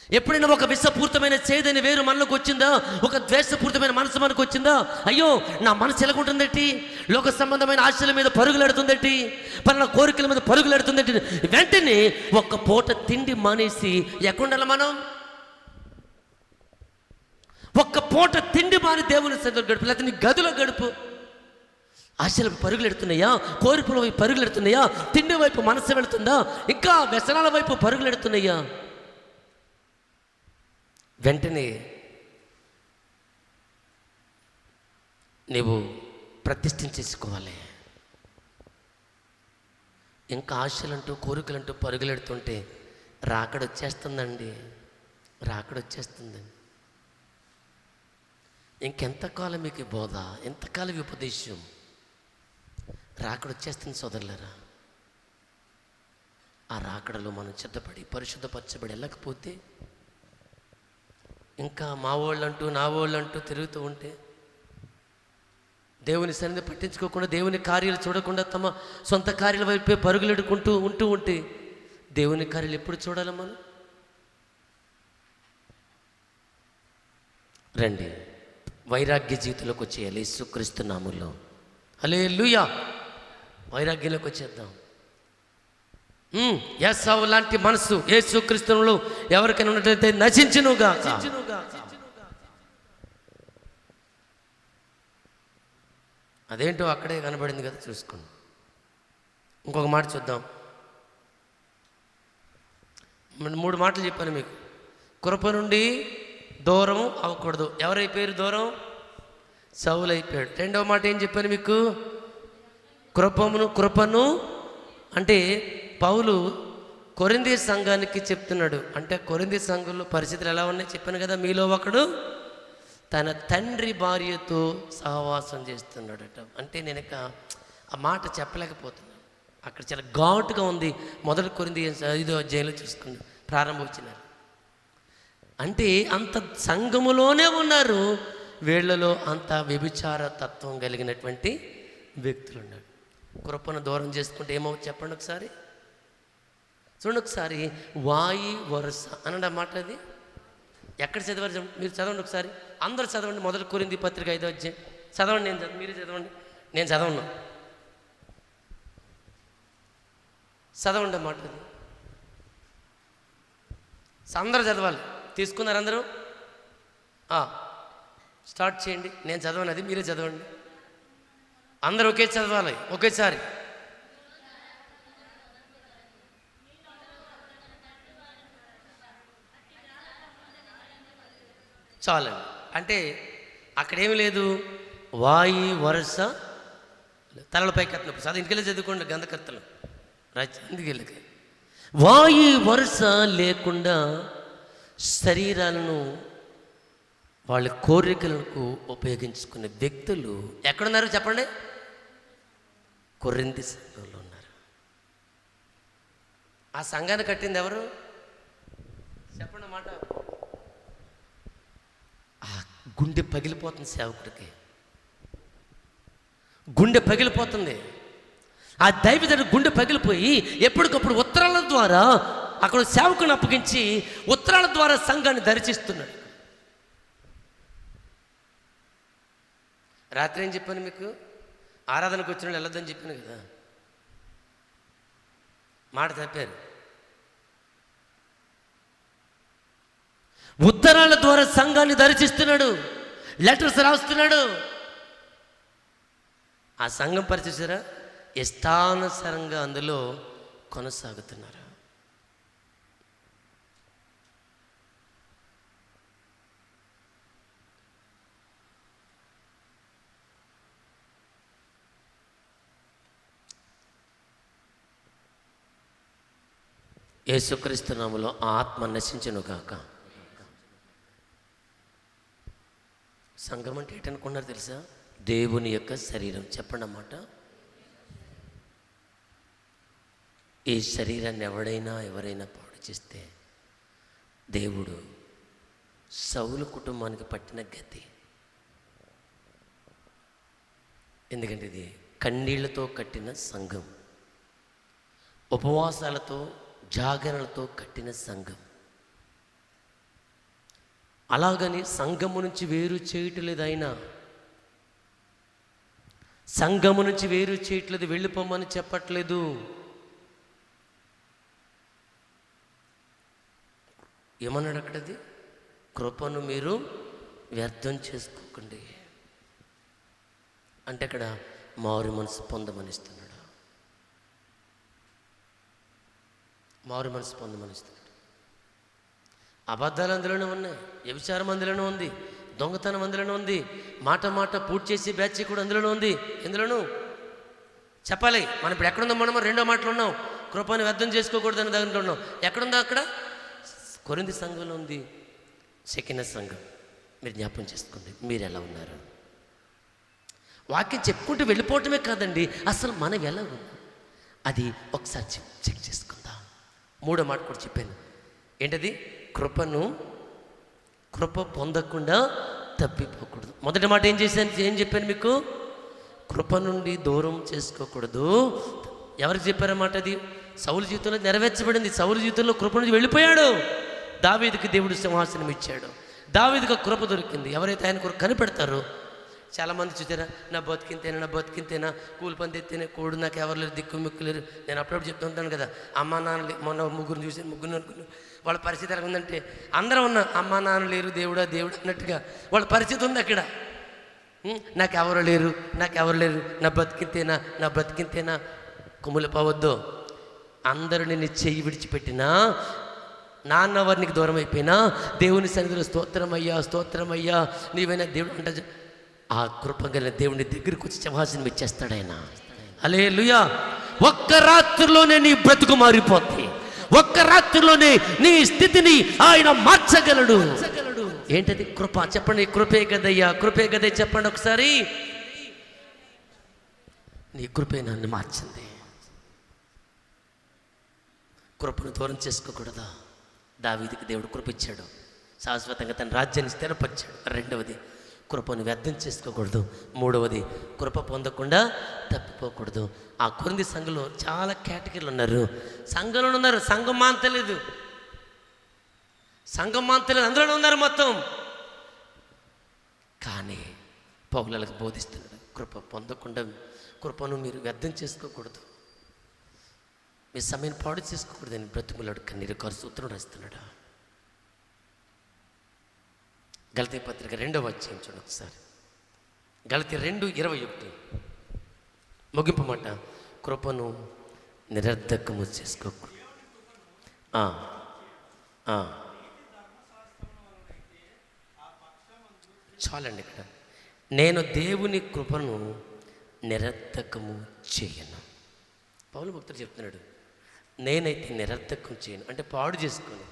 ఎప్పుడైనా ఒక విషపూరితమైన చేదని వేరు మనలోకి వచ్చిందా? ఒక ద్వేషపూరితమైన మనసు మనకు వచ్చిందా? అయ్యో నా మనసు ఎలాగుంటుందటి, లోక సంబంధమైన ఆశల మీద పరుగులెడుతుందటి, పలానా కోరికల మీద పరుగులెడుతుందటి, వెంటనే ఒక్క పూట తిండి మానేసి ఎక్కడుండాలి మనం? ఒక్క పూట తిండి మాని దేవుని సన్నిధిలో గడుపు, లేకపోతే నీ గదిలో గడుపు. ఆశలకు పరుగులు ఎడుతున్నాయా? కోరికల వైపు పరుగులు ఎడుతున్నాయా? తిండి వైపు మనసు వెళుతుందా? ఇంకా వ్యసనాల వైపు పరుగులు ఎడుతున్నాయా? వెంటనే నీవు ప్రతిష్ఠించేసుకోవాలి. ఇంకా ఆశలంటూ కోరికలంటూ పరుగులెడుతుంటే రాకడొచ్చేస్తుందండి, రాకడొచ్చేస్తుందండి. ఇంకెంతకాలం మీకు బోధ, ఎంతకాలం ఉపదేశం? రాకడొచ్చేస్తుంది సోదరులారా. ఆ రాకడలో మనం సిద్ధపడి పరిశుద్ధపరచబడి వెళ్ళకపోతే, ఇంకా మా వాళ్ళంటూ నా వాళ్ళంటూ తిరుగుతూ ఉంటే, దేవుని సన్నిధి పట్టించుకోకుండా, దేవుని కార్యాలు చూడకుండా తమ సొంత కార్యాల వైపే పరుగులెడుకుంటూ ఉంటే దేవుని కార్యాలు ఎప్పుడు చూడాలి మనం? రండి, వైరాగ్య జీవితంలోకి వచ్చేయాలి యేసుక్రీస్తు నామములో. హల్లెలూయా. వైరాగ్యంలోకి వచ్చేద్దాం. యేసవ్వు లాంటి మనసు యేసుక్రీస్తులో ఎవరికైనా ఉన్నట్లయితే నశించునుగా. అదేంటో అక్కడే కనబడింది కదా, చూసుకోండి. ఇంకొక మాట చూద్దాం. 3 మాటలు చెప్పాను మీకు. కృప నుండి దూరం అవ్వకూడదు. ఎవరైపోయారు దూరం? సౌలు అయిపోయాడు. రెండవ మాట ఏం చెప్పాను మీకు? కృపను అంటే పౌలు కొరింథీ సంఘానికి చెప్తున్నాడు. అంటే కొరింథీ సంఘంలో పరిస్థితులు ఎలా ఉన్నాయి చెప్పాను కదా. మీలో ఒకడు తన తండ్రి భార్యతో సహవాసం చేస్తున్నాడట. అంటే నేను ఆ మాట చెప్పలేకపోతున్నాను. అక్కడ చాలా ఘాటుగా ఉంది. మొదటి కొరింథీ 5వ అధ్యాయంలో చూసుకుని ప్రారంభించినారు. అంటే అంత సంఘములోనే ఉన్నారు, వీళ్ళలో అంత వ్యభిచార తత్వం కలిగినటువంటి వ్యక్తులు ఉన్నారు. కృపను దూరం చేసుకుంటే ఏమవుతుంది చెప్పండి ఒకసారి. చూడండి ఒకసారి, వాయి వరుస అనండి ఆ మాట. అది ఎక్కడ చదివారు మీరు? చదవండి ఒకసారి, అందరూ చదవండి. మొదటి కొరింథీ పత్రిక 5వ అధ్యాయం చదవండి. మీరు చదవండి, నేను చదవను. చదవండి మాట. అది అందరూ చదవాలి. తీసుకున్నారు అందరూ? స్టార్ట్ చేయండి. నేను చదవను, అది మీరే చదవండి. అందరూ ఒకే చదవాలి ఒకేసారి. చాలండి. అంటే అక్కడేమి లేదు, వాయి వరుస తలలపై కట్టినప్పుడు చదువు ఇంటికెళ్ళి చదువుకోండి. గంధకర్తలు ఇంటికెళ్ళి వాయి వరుస లేకుండా శరీరాలను వాళ్ళ కోరికలకు ఉపయోగించుకునే వ్యక్తులు ఎక్కడున్నారు చెప్పండి? కొరింథీ సంఘంలో ఉన్నారు. ఆ సంఘాన్ని కట్టింది ఎవరు చెప్పండి మాట. ఆ గుండె పగిలిపోతుంది సేవకుడికి. గుండె పగిలిపోతుంది. ఆ దైవజనుడు గుండె పగిలిపోయి ఎప్పటికప్పుడు ఉత్తరాల ద్వారా అక్కడ సేవకుని అప్పగించి ఉత్తరాల ద్వారా సంఘాన్ని దర్శిస్తున్నాడు. రాత్రి ఏం చెప్పాను మీకు? ఆరాధనకు వచ్చిన వాళ్ళు వెళ్ళొద్దని చెప్పాను కదా, మాట తప్పారు. ఉత్తరాల ద్వారా సంఘాన్ని దర్శిస్తున్నాడు, లెటర్స్ రాస్తున్నాడు. ఆ సంఘం పరిచేసారా? ఇష్టానుసారంగా అందులో కొనసాగుతున్నారు. యేసుక్రీస్తు నామములో ఆత్మ నశించును గాక. సంఘం అంటే ఏంటనుకున్నారు తెలుసా? దేవుని యొక్క శరీరం. చెప్పండి అన్నమాట. ఈ శరీరాన్ని ఎవరైనా పాడు చేస్తే దేవుడు సౌలు కుటుంబానికి పట్టిన గతి. ఎందుకంటే ఇది కన్నీళ్లతో కట్టిన సంఘం, ఉపవాసాలతో జాగరణలతో కట్టిన సంఘం. అలాగని సంఘము నుంచి వేరు చేయట్లేదు ఆయన. సంఘము నుంచి వేరు చేయట్లేదు, వెళ్ళిపోమని చెప్పట్లేదు. ఏమన్నాడు అక్కడది? కృపను మీరు వ్యర్థం చేసుకోకండి అంటే అక్కడ మారు మనసు పొందమనిస్తున్నాడు. మారు మనసు పొందమనిస్తున్నాడు. అబద్ధాలు అందులోనే ఉన్నాయి, వ్యభిచారం అందులోనే ఉంది, దొంగతనం అందులోనే ఉంది, మాట పూర్తి చేసి బ్యాచ్ కూడా అందులోనే ఉంది. ఎందులోనూ చెప్పాలి. మనం ఇప్పుడు ఎక్కడుందో? మనం రెండో మాటలు ఉన్నాం. కృపను వ్యర్థం చేసుకోకూడదని దాంట్లో ఉన్నాం. ఎక్కడుందో? అక్కడ కొరింథీ సంఘంలో ఉంది. సెకిన సంఘం. మీరు జ్ఞాపకం చేసుకోండి, మీరు ఎలా ఉన్నారు? వాక్యం చెప్పుకుంటూ వెళ్ళిపోవటమే కాదండి, అసలు మనం ఎలా ఉన్నాం అది ఒకసారి చెక్ చేసుకుందాం. మూడో మాట కూడా చెప్పాను. ఏంటది? కృప పొందకుండా తప్పిపోకూడదు. మొదటి మాట ఏం చెప్పాను మీకు? కృప నుండి దూరం చేసుకోకూడదు. ఎవరికి చెప్పారన్నమాట? అది సౌలు జీవితంలో నెరవేర్చబడింది. సౌలు జీవితంలో కృప నుంచి వెళ్ళిపోయాడు. దావీదుకి దేవుడు సింహాసనం ఇచ్చాడు. దావీదుకి కృప దొరికింది. ఎవరైతే ఆయన కొరకు కనిపెడతారో. చాలామంది చూసారా, నా బతికింతేనా కూలి పని తెస్తేనే కూడు, నాకు ఎవరు లేరు, దిక్కు మిక్కు లేరు. నేను అప్పుడప్పుడు చెప్తూ ఉంటాను కదా, అమ్మా నాన్న మొన్న ముగ్గురు అనుకున్నాను. వాళ్ళ పరిస్థితి ఎలా ఉందంటే, అందరూ ఉన్నా అమ్మా నాన్న లేరు, దేవుడు అన్నట్టుగా వాళ్ళ పరిస్థితి ఉంది అక్కడ. నాకెవరు లేరు, నా బతికింతేనా కుమ్ములు పోవద్దు. అందరూ నిన్ను చెయ్యి విడిచిపెట్టినా, నాన్న వారికి దూరం అయిపోయినా, దేవుని సన్నిధిలో స్తోత్రమయ్యా నీవైనా దేవుడు అంట. ఆ కృపగల దేవుని దగ్గరికి వచ్చి సింహాసనం ఇచ్చేస్తాడు ఆయన. హల్లెలూయా. ఒక్క రాత్రిలోనే నీ బ్రతుకు మారిపోద్ది. ఒక్క రాత్రిలోనే నీ స్థితిని ఆయన మార్చగలడు. ఏంటది? కృప. చెప్పండి, కృపే కదయ్యా, కృపే కదే చెప్పండి ఒకసారి. నీ కృపే నన్ను మార్చింది. కృపను దూరం చేసుకోకూడదా? దావీదుకి దేవుడు కృప ఇచ్చాడు, శాశ్వతంగా తన రాజ్యాన్ని స్థిరపరిచాడు. రెండవది, కృపను వ్యర్థం చేసుకోకూడదు. మూడవది, కృప పొందకుండా తప్పిపోకూడదు. ఆ కొరింథీ సంఘంలో చాలా కేటగిరీలు ఉన్నారు. సంఘంలో ఉన్నారు, సంఘం మాంతలేదు, అందులోనే ఉన్నారు మొత్తం. కానీ పౌలులకు బోధిస్తున్నాడు, కృపను మీరు వ్యర్థం చేసుకోకూడదు, మీ సమయం పాడు చేసుకోకూడదు అని బ్రతుకులాడు కన్నీరు కారు సూత్రం రాస్తున్నాడు. గలతీ పత్రిక 2వ అధ్యాయం చూడండి ఒకసారి. గలతీ 2:21 ముగింపు మాట. కృపను నిరర్ధకము చేసుకోకూడదు. చాలండి. ఇక్కడ నేను దేవుని కృపను నిరర్ధకము చేయను. పౌలు భక్తుడు చెప్తున్నాడు, నేనైతే నిరర్ధకం చేయను అంటే పాడు చేసుకోను.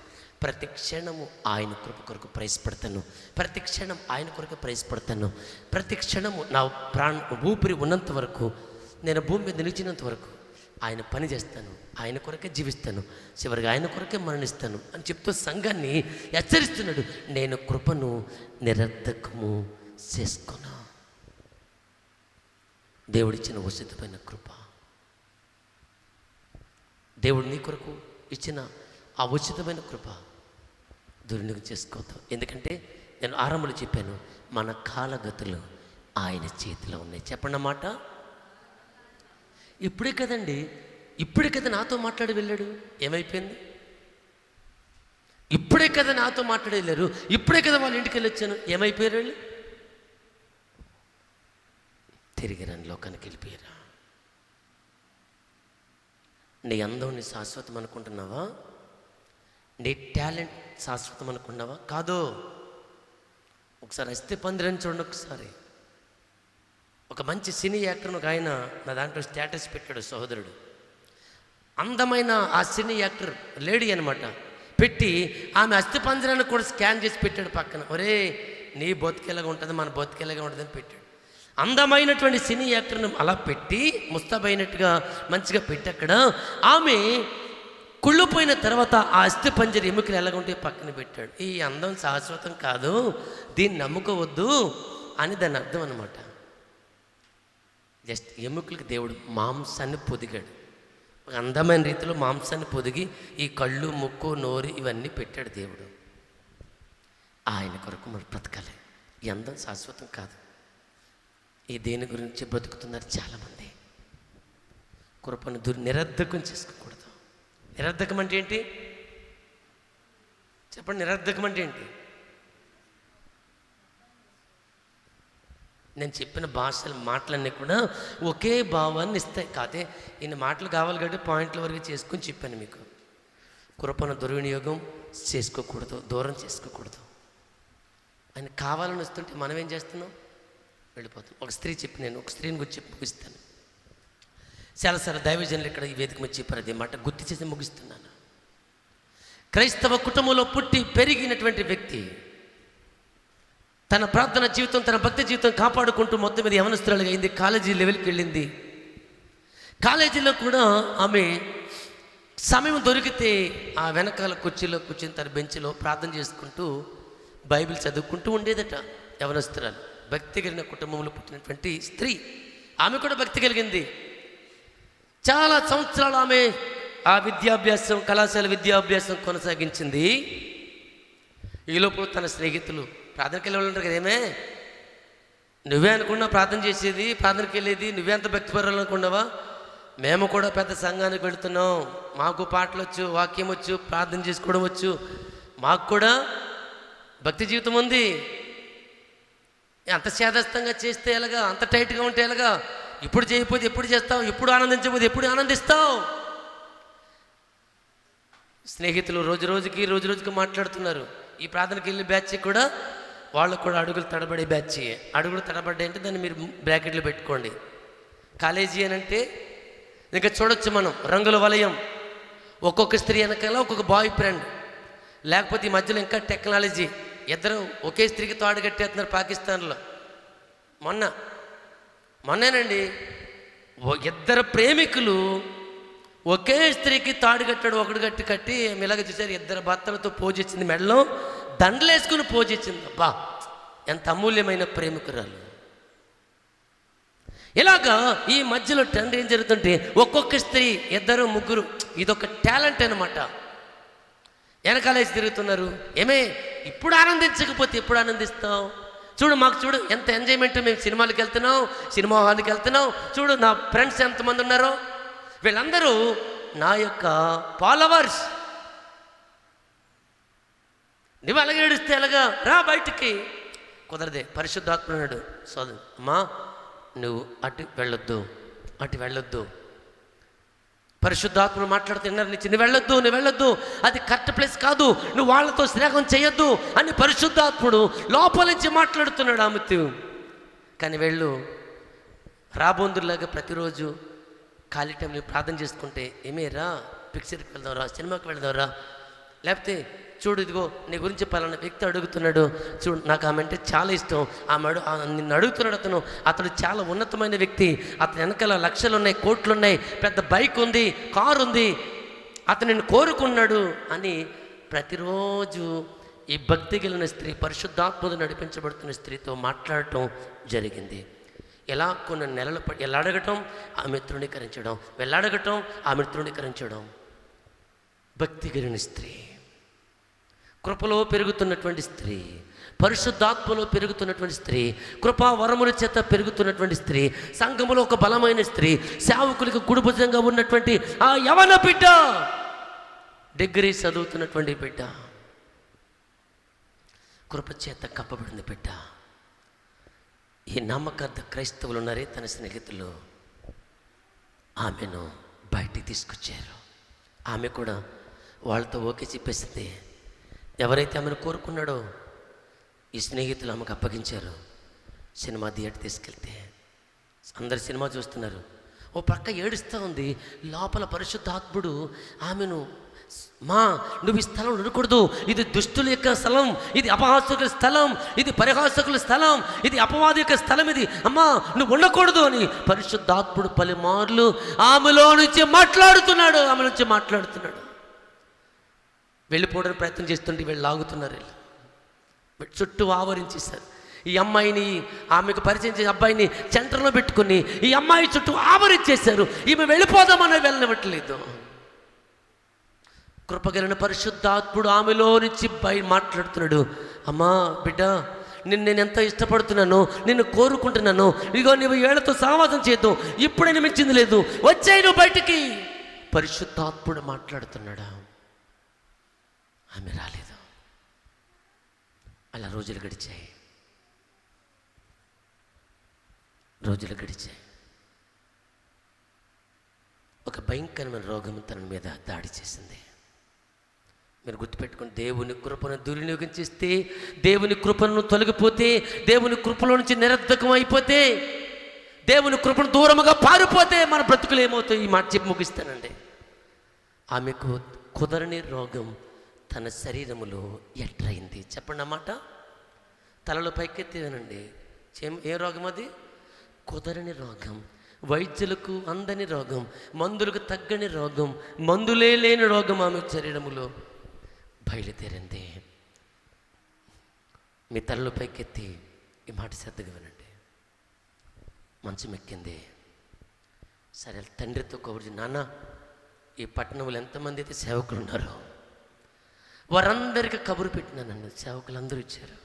ప్రతి క్షణము ఆయన కృప కొరకు ప్రయాసపడతాను. ప్రతి క్షణం ఆయన కొరకు ప్రయాసపడతాను. ప్రతి క్షణము నా ఊపిరి ఉన్నంత వరకు, నేను భూమి మీద నిలిచినంత వరకు ఆయన పని చేస్తాను, ఆయన కొరకే జీవిస్తాను, చివరిగా ఆయన కొరకే మరణిస్తాను అని చెప్తూ సంఘాన్ని హెచ్చరిస్తున్నాడు. నేను కృపను నిరర్ధకము చేసుకున్నా. దేవుడిచ్చిన ఉచితమైన కృప. దేవుడు నీ కొరకు ఇచ్చిన ఆ ఉచితమైన కృప దుర్వినియోగం చేసుకోవద్దు. ఎందుకంటే నేను ఆరంభంలో చెప్పాను, మన కాలగతులు ఆయన చేతిలో ఉన్నాయి. చెప్పండి అన్నమాట. ఇప్పుడే కదా నాతో మాట్లాడి వెళ్ళాడు. ఏమైపోయింది? ఇప్పుడే కదా నాతో మాట్లాడి వెళ్ళారు. ఇప్పుడే కదా వాళ్ళ ఇంటికి వెళ్ళొచ్చాను. ఏమైపోయారు వాళ్ళు? తిరిగి రాని లోకానికి వెళ్ళిపోయారా? నీ అందం నీ శాశ్వతం అనుకుంటున్నావా? నీ టాలెంట్ శాశ్వతం అనుకున్నావా? కాదు. ఒకసారి అస్థి పందిరని చూడండి. ఒకసారి ఒక మంచి సినీ యాక్టర్ను ఒక ఆయన నా దాంట్లో స్టేటస్ పెట్టాడు సహోదరుడు. అందమైన ఆ సినీ యాక్టర్ లేడీ అనమాట. పెట్టి ఆమె అస్థి పందిరాన్ని కూడా స్కాన్ చేసి పెట్టాడు పక్కన. ఒరే, నీ బతికేలాగా ఉంటుంది, మన బతికేలాగా ఉంటుంది అని పెట్టాడు. అందమైనటువంటి సినీ యాక్టర్ను అలా పెట్టి ముస్తాబైనట్టుగా మంచిగా పెట్టి అక్కడ ఆమె కుళ్ళిపోయిన తర్వాత ఆ అస్థి పంజర ఎముకలు ఎలాగుంటే పక్కన పెట్టాడు. ఈ అందం శాశ్వతం కాదు, దీన్ని నమ్ముకోవద్దు అని దాని అర్థం అనమాట. జస్ట్ ఎముకలకి దేవుడు మాంసాన్ని పొదిగాడు. ఒక అందమైన రీతిలో మాంసాన్ని పొదిగి ఈ కళ్ళు, ముక్కు, నోరు ఇవన్నీ పెట్టాడు దేవుడు. ఆయన కొరకు మనం బ్రతకాలి. ఈ అందం శాశ్వతం కాదు. ఈ దేని గురించి బ్రతుకుతున్నారు చాలామంది. కృపను నిరర్ధకం చేసుకోకూడదు. నిరర్ధకం అంటే ఏంటి చెప్పండి? నిరర్ధకం అంటే ఏంటి? నేను చెప్పిన మాటలన్నీ కూడా ఒకే భావాన్ని ఇస్తాయి. కాదే ఇన్ని మాటలు కావాలి కాబట్టి పాయింట్ల వరకు చేసుకొని చెప్పాను మీకు. కృపను దుర్వినియోగం చేసుకోకూడదు, దూరం చేసుకోకూడదు. ఆయన కావాలని వస్తుంటే మనం ఏం చేస్తున్నాం? వెళ్ళిపోతాం. ఒక స్త్రీ నేను ఒక స్త్రీని గురించి చెప్పి ముగిస్తాను. చాలాసార్లు దైవజనులు ఇక్కడ ఈ వేదిక మీద చెప్పారు. అదే మాట గుర్తు చేసి ముగిస్తున్నాను. క్రైస్తవ కుటుంబంలో పుట్టి పెరిగినటువంటి వ్యక్తి తన ప్రార్థన జీవితం, తన భక్తి జీవితం కాపాడుకుంటూ మొత్తం మీద యవనస్తురాలుగా అయింది. కాలేజీ లెవెల్కి వెళ్ళింది. కాలేజీలో కూడా ఆమె సమయం దొరికితే ఆ వెనకాల కుర్చీలో కూర్చుని తన బెంచ్లో ప్రార్థన చేసుకుంటూ బైబిల్ చదువుకుంటూ ఉండేదట. యవనస్తురాలు, భక్తి కలిగిన కుటుంబంలో పుట్టినటువంటి స్త్రీ. ఆమె కూడా భక్తి కలిగింది. చాలా సంవత్సరాలు ఆమె ఆ విద్యాభ్యాసం, కళాశాల విద్యాభ్యాసం కొనసాగించింది. ఈలోపు తన స్నేహితులు ప్రార్థనకి వెళ్ళి ఉంటారు కదా, ఏమే నువ్వే అనుకున్నా ప్రార్థన చేసేది, ప్రార్థనకి వెళ్ళేది, నువ్వే అంత భక్తిపరులు అనుకున్నావా? మేము కూడా పెద్ద సంఘానికి వెళుతున్నాం, మాకు పాటలు వచ్చు, వాక్యం వచ్చు, ప్రార్థన చేసుకోవడం వచ్చు, మాకు కూడా భక్తి జీవితం ఉంది. అంత శాదస్తంగా చేస్తే ఎలాగా? అంత టైట్గా ఉంటే ఎలాగా? ఇప్పుడు చేయకపోతే ఎప్పుడు చేస్తావు? ఎప్పుడు ఆనందించకపోతే ఎప్పుడు ఆనందిస్తావు? స్నేహితులు రోజు రోజుకి మాట్లాడుతున్నారు. ఈ ప్రార్థనకి వెళ్ళే బ్యాచ్ కూడా వాళ్ళు కూడా అడుగులు తడబడే బ్యాచ్. అడుగులు తడబడ్డాయి అంటే దాన్ని మీరు బ్రాకెట్లు పెట్టుకోండి. కాలేజీ అని అంటే ఇంకా చూడొచ్చు మనం రంగుల వలయం, ఒక్కొక్క స్త్రీ వెనకాల ఒక్కొక్క బాయ్ ఫ్రెండ్, లేకపోతే ఈ మధ్యలో ఇంకా టెక్నాలజీ, ఇద్దరు ఒకే స్త్రీకి తాడు కట్టేస్తున్నారు పాకిస్తాన్లో. మొన్నేనండి ఇద్దరు ప్రేమికులు ఒకే స్త్రీకి తాడు కట్టాడు. ఒకడు కట్టి ఇలాగ చూసారు, ఇద్దరు భర్తలతో పూజించింది, మెడలో దండలేసుకుని పూజించింది. అబ్బా, ఎంత అమూల్యమైన ప్రేమికురాలు. ఇలాగా ఈ మధ్యలో ట్రెండ్ ఏం జరుగుతుంటే ఒక్కొక్క స్త్రీ, ఇద్దరు, ముగ్గురు, ఇదొక టాలెంట్ అనమాట. వెనకాలేసి తిరుగుతున్నారు. ఏమే ఇప్పుడు ఆనందించకపోతే ఎప్పుడు ఆనందిస్తావు? చూడు, మాకు చూడు ఎంత ఎంజాయ్మెంట్. మేము సినిమాలకు వెళ్తున్నాం, సినిమా హాల్కి వెళ్తున్నాం. చూడు నా ఫ్రెండ్స్ ఎంతమంది ఉన్నారో, వీళ్ళందరూ నా యొక్క ఫాలోవర్స్. నువ్వు అలాగే ఏడుస్తే ఎలాగా? రా బయటికి. కుదరదే. పరిశుద్ధాత్మ అన్నాడు, సోదరు అమ్మా నువ్వు అటు వెళ్ళొద్దు. పరిశుద్ధాత్మను మాట్లాడుతున్నారు నుంచి, నువ్వు వెళ్ళొద్దు, అది కరెక్ట్ ప్లేస్ కాదు, నువ్వు వాళ్ళతో స్నేహం చేయొద్దు అని పరిశుద్ధాత్ముడు లోపల నుంచి మాట్లాడుతున్నాడు ఆమెతో. కానీ వెళ్ళు రాబోందులాగా ప్రతిరోజు ఖాళీ టైంలో ప్రార్థన చేసుకుంటే ఏమేరా, పిక్చర్కి వెళ్దాంరా, సినిమాకి వెళ్దాంరా, లేకపోతే చూడు ఇదిగో నీ గురించి పలానా వ్యక్తి అడుగుతున్నాడు, చూడు నాకు ఆమె అంటే చాలా ఇష్టం, నిన్ను అడుగుతున్నాడు, అతడు చాలా ఉన్నతమైన వ్యక్తి, అతని వెనకాల లక్షలు ఉన్నాయి, కోట్లు ఉన్నాయి, పెద్ద బైక్ ఉంది, కారు ఉంది, అతను నిన్ను కోరుకున్నాడు అని ప్రతిరోజు ఈ భక్తి కలిగిన స్త్రీ పరిశుద్ధాత్మతో నడిపించబడుతున్న స్త్రీతో మాట్లాడటం జరిగింది. ఎలా కొన్ని నెలలు వెళ్ళాడగటం, ఆమె తృణీకరించడం, వెళ్ళాడగటం, ఆమె తృణీకరించడం. భక్తి కలిగిన స్త్రీ, కృపలో పెరుగుతున్నటువంటి స్త్రీ, పరిశుద్ధాత్మలో పెరుగుతున్నటువంటి స్త్రీ, కృపా వరముల చేత పెరుగుతున్నటువంటి స్త్రీ, సంఘములో ఒక బలమైన స్త్రీ, సేవకులకు గుడిభుజంగా ఉన్నటువంటి ఆ యవన బిడ్డ, డిగ్రీ చదువుతున్నటువంటి బిడ్డ, కృప చేత కప్పబడింది బిడ్డ. ఈ నమ్మకార్థ క్రైస్తవులు ఉన్నారే తన స్నేహితులు, ఆమెను బయటికి తీసుకొచ్చారు. ఆమె కూడా వాళ్ళతో ఓకే చెప్పేసింది. ఎవరైతే ఆమెను కోరుకున్నాడో ఈ స్నేహితులు ఆమెకు అప్పగించారు. సినిమా థియేటర్ తీసుకెళ్తే అందరు సినిమా చూస్తున్నారు. ఓ పక్క ఏడుస్తూ ఉంది. లోపల పరిశుద్ధాత్ముడు ఆమెను, మా నువ్వు ఈ స్థలం ఉండకూడదు, ఇది దుష్టుల యొక్క స్థలం, ఇది అపహాసకుల స్థలం, ఇది పరిహాసకుల స్థలం, ఇది అపవాది యొక్క స్థలం, ఇది అమ్మా నువ్వు ఉండకూడదు అని పరిశుద్ధాత్ముడు పలుమార్లు ఆమెలో నుంచి మాట్లాడుతున్నాడు. ఆమె నుంచి మాట్లాడుతున్నాడు. వెళ్ళిపోవడానికి ప్రయత్నం చేస్తుంటే వీళ్ళు లాగుతున్నారు. చుట్టూ ఆవరించేశారు. ఈ అమ్మాయిని, ఆమెకు పరిచయం చేసే అబ్బాయిని సెంటర్లో పెట్టుకుని ఈ అమ్మాయి చుట్టూ ఆవరించేశారు. ఈమె వెళ్ళిపోదామని వెళ్ళనివ్వట్లేదు. కృపగలిగిన పరిశుద్ధాత్ముడు ఆమెలో నుంచి మాట్లాడుతున్నాడు. అమ్మా బిడ్డ, నేను ఎంత ఇష్టపడుతున్నానో, నిన్ను కోరుకుంటున్నాను, ఇదిగో నువ్వు ఏళ్లతో సహవాసం చేద్దాం, ఇప్పుడైనా మించింది లేదు, వచ్చాయి నువ్వు బయటికి. పరిశుద్ధాత్ముడు మాట్లాడుతున్నాడా? ఆమె రాలేదు. అలా రోజులు గడిచాయి. ఒక భయంకరమైన రోగం తన మీద దాడి చేసింది. మీరు గుర్తుపెట్టుకుని, దేవుని కృపను దుర్వినియోగం చేస్తే, దేవుని కృపను తొలగిపోతే, దేవుని కృపలో నుంచి నిరర్ధకం అయిపోతే, దేవుని కృపను దూరముగా పారిపోతే మన బ్రతుకులు ఏమవుతాయి? ఈ మాట చెప్పి ముగిస్తానండి. ఆమెకు కుదరని రోగం తన శరీరములో ఎట్లయింది చెప్పండి అన్నమాట. తలలో పైకెత్తేనండి. ఏ రోగం అది? కుదరని రోగం, వైద్యులకు అందని రోగం, మందులకు తగ్గని రోగం, మందులే లేని రోగం ఆమె శరీరములో బయలుదేరింది. మీ తలలో పైకెత్తి ఈ మాట శ్రద్ధగా వినండి. మంచం ఎక్కింది. సరే తండ్రితో కబుర్చి, నాన్న ఈ పట్టణంలో ఎంతమంది అయితే సేవకులు ఉన్నారో వారందరికీ కబురు పెట్టినానండి. సేవకులందరూ ఇచ్చారు.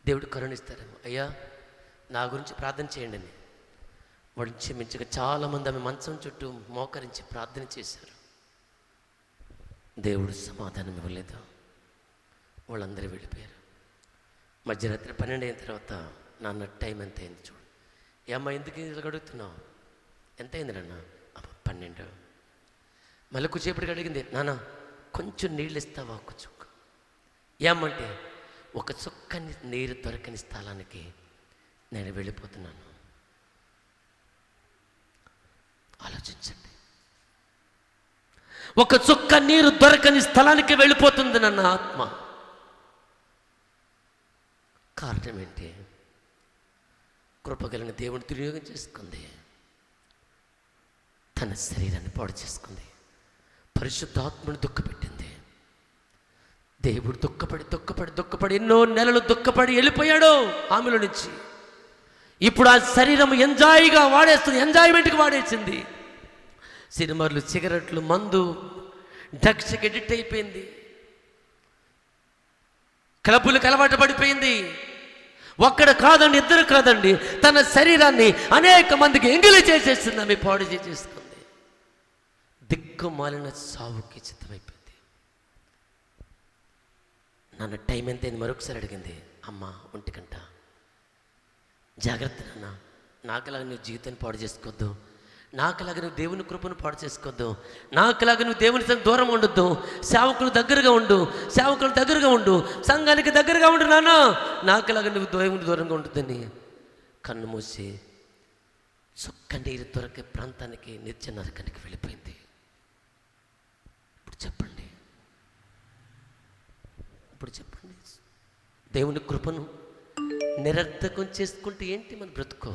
దేవుడు కరుణిస్తారేమో, అయ్యా నా గురించి ప్రార్థన చేయండి అని. వాడిని క్షమించగా చాలామంది ఆమె మంచం చుట్టూ మోకరించి ప్రార్థన చేశారు. దేవుడు సమాధానం ఇవ్వలేదు. వాళ్ళందరూ వెళ్ళిపోయారు. మధ్యరాత్రి 12 అయిన తర్వాత, నాన్న టైం ఎంత అయింది చూడు. ఏమ్మా ఎందుకు ఇలా అడుగుతున్నావు? ఎంత అయింది నాన్న? 12. మళ్ళీ కూర్చేపటికి అడిగింది, నాన్న కొంచెం నీళ్ళు ఇస్తావా? ఒక చుక్క. ఏమంటే, ఒక చుక్క నీరు దొరకని స్థలానికి నేను వెళ్ళిపోతున్నాను. ఆలోచించండి. ఒక చుక్క నీరు దొరకని స్థలానికి వెళ్ళిపోతుంది నన్న ఆత్మ. కారణం ఏంటి? కృపగలిగిన దేవుని దుర్యోగం చేసుకుంది. తన శరీరాన్ని పాడు చేసుకుంది. పరిశుద్ధాత్మను దుఃఖపెట్టింది. దేవుడు దుఃఖపడి ఎన్నో నెలలు దుఃఖపడి వెళ్ళిపోయాడు ఆమెలో నుంచి. ఇప్పుడు ఆ శరీరం ఎంజాయ్గా వాడేస్తుంది, ఎంజాయ్మెంట్కి వాడేసింది. సినిమాలు, సిగరెట్లు, మందు, డ్రగ్స్కి ఎడిక్ట్ అయిపోయింది. క్లబ్బులకు అలవాటు పడిపోయింది. ఒక్కడు కాదండి, ఇద్దరు కాదండి, తన శరీరాన్ని అనేక మందికి ఎంగిలి చేసేస్తుంది. ఆమె పాడు చేసేసుకుంది. దిక్కుమాలిన సావుకి సిద్ధమైపోయింది. నాన్న టైం ఎంత అయింది మరొకసారి అడిగింది. అమ్మ 1 గంట. జాగ్రత్త నాన్న, నాకులాగా నువ్వు జీవితాన్ని పాడు చేసుకోవద్దు, నాకులాగా నువ్వు దేవుని కృపను పాడు చేసుకోవద్దు, నాకులాగా నువ్వు దేవుని దూరం ఉండొద్దు, సేవకుల దగ్గరగా ఉండు, సంఘానికి దగ్గరగా ఉండు నాన్న, నాకులాగా నువ్వు దేవుని దూరంగా ఉంటుందని కన్ను మూసి చుక్క నీరు దొరికే ప్రాంతానికి, నిత్య నరకానికి వెళ్ళిపోయింది. ఇప్పుడు చెప్పండి, దేవుని కృపను నిరర్ధకం చేసుకుంటే ఏంటి మన బ్రతుకు?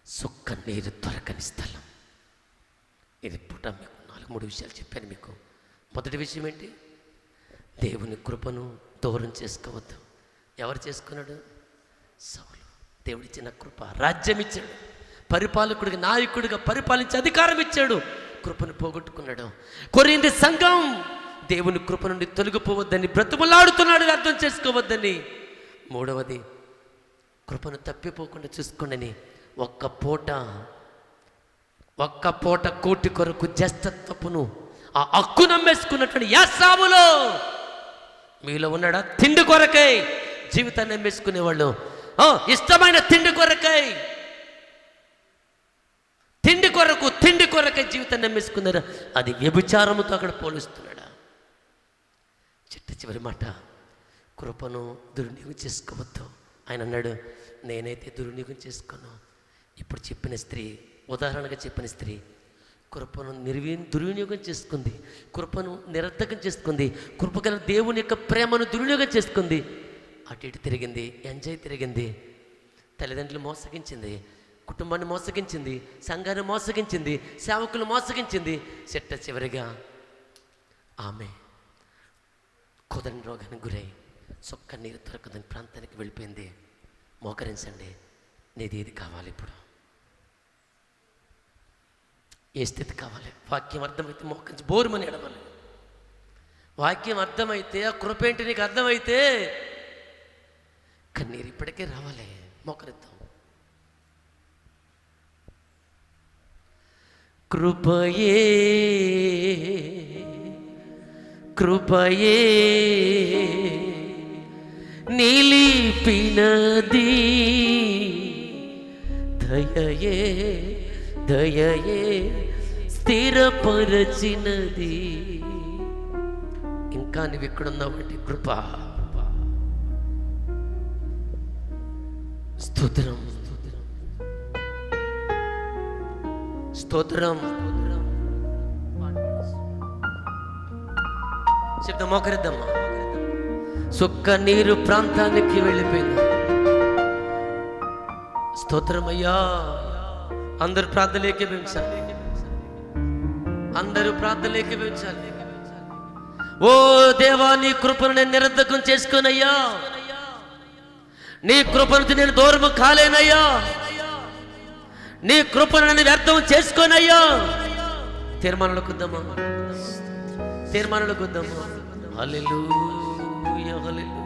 సుక్క నీరు దొరకని స్థలం. ఇది పూట మీకు 4-3 విషయాలు చెప్పాను మీకు. మొదటి విషయం ఏంటి? దేవుని కృపను దూరం చేసుకోవద్దు. ఎవరు చేసుకున్నాడు? సౌలు. దేవుడిచ్చిన కృప. రాజ్యం ఇచ్చాడు, పరిపాలకుడిగా నాయకుడిగా పరిపాలించే అధికారం ఇచ్చాడు. కృపను పోగొట్టుకున్నాడు. కొరింథీ సంఘం దేవుని కృప నుండి తొలగిపోవద్దని బ్రతుములాడుతున్నాడు, అర్థం చేసుకోవద్దని. మూడవది, కృపను తప్పిపోకుండా చూసుకోండి. ఒక్క పూట కోటి కొరకు జ్యేష్ఠత్వపును ఆ హక్కు నమ్మేసుకున్నటువంటి యాసావులో మీలో ఉన్నాడా? తిండి కొరకై జీవితాన్ని నమ్మేసుకునేవాళ్ళు, ఇష్టమైన తిండి కొరకై జీవితాన్ని నమ్మేసుకున్నారా? అది వ్యభిచారముతో అక్కడ పోలుస్తున్నాడా? చివరి మాట, కృపను దుర్వినియోగం చేసుకోవద్దు. ఆయన అన్నాడు, నేనైతే దుర్వినియోగం చేసుకోను. ఇప్పుడు చెప్పిన స్త్రీ, ఉదాహరణగా చెప్పిన స్త్రీ కృపను దుర్వినియోగం చేసుకుంది, కృపను నిరర్థకం చేసుకుంది, కృపగల దేవుని యొక్క ప్రేమను దుర్వినియోగం చేసుకుంది. అటు ఇటు తిరిగింది, ఎంజాయ్ తిరిగింది, తల్లిదండ్రులు మోసగించింది, కుటుంబాన్ని మోసగించింది, సంఘాన్ని మోసగించింది, సేవకులు మోసగించింది. చివరిగా ఆమె కుదరని రోగానికి గురై సొక్క నీరు దొరకదని ప్రాంతానికి వెళ్ళిపోయింది. మోకరించండి, నీది ఏది కావాలి? ఇప్పుడు ఏ స్థితి కావాలి? వాక్యం అర్థమైతే మోకరించి బోరుమని ఎడవాలి. వాక్యం అర్థమైతే, ఆ కృప ఏంటి నీకు అర్థమైతే కన్నీరు ఇప్పటికే రావాలి. మోకరిద్దాం. కృపయే నిలిపినది, దయయే స్థిరపరచినది. ఇంకా నువ్వు ఇక్కడున్నావంటే కృప. స్తోత్రం. చెప్తా, మోకరిద్దామా. సుక్క నీరు ప్రాంతానికి వెళ్ళిపోయింది. స్తోత్రమయ్యా. అందరూ ప్రార్థనలేకే పెంచాలి, ఓ దేవా, నీ కృపను నేను నిరర్ధకం చేసుకోనయ్యా, నీ కృపను నేను దూరము కాలేనయ్యా, నీ కృపను నేను వ్యర్థం చేసుకోనయ్యా. తీర్మానాలకు వద్దామా. హల్లెలూయా, హల్లెలూయా.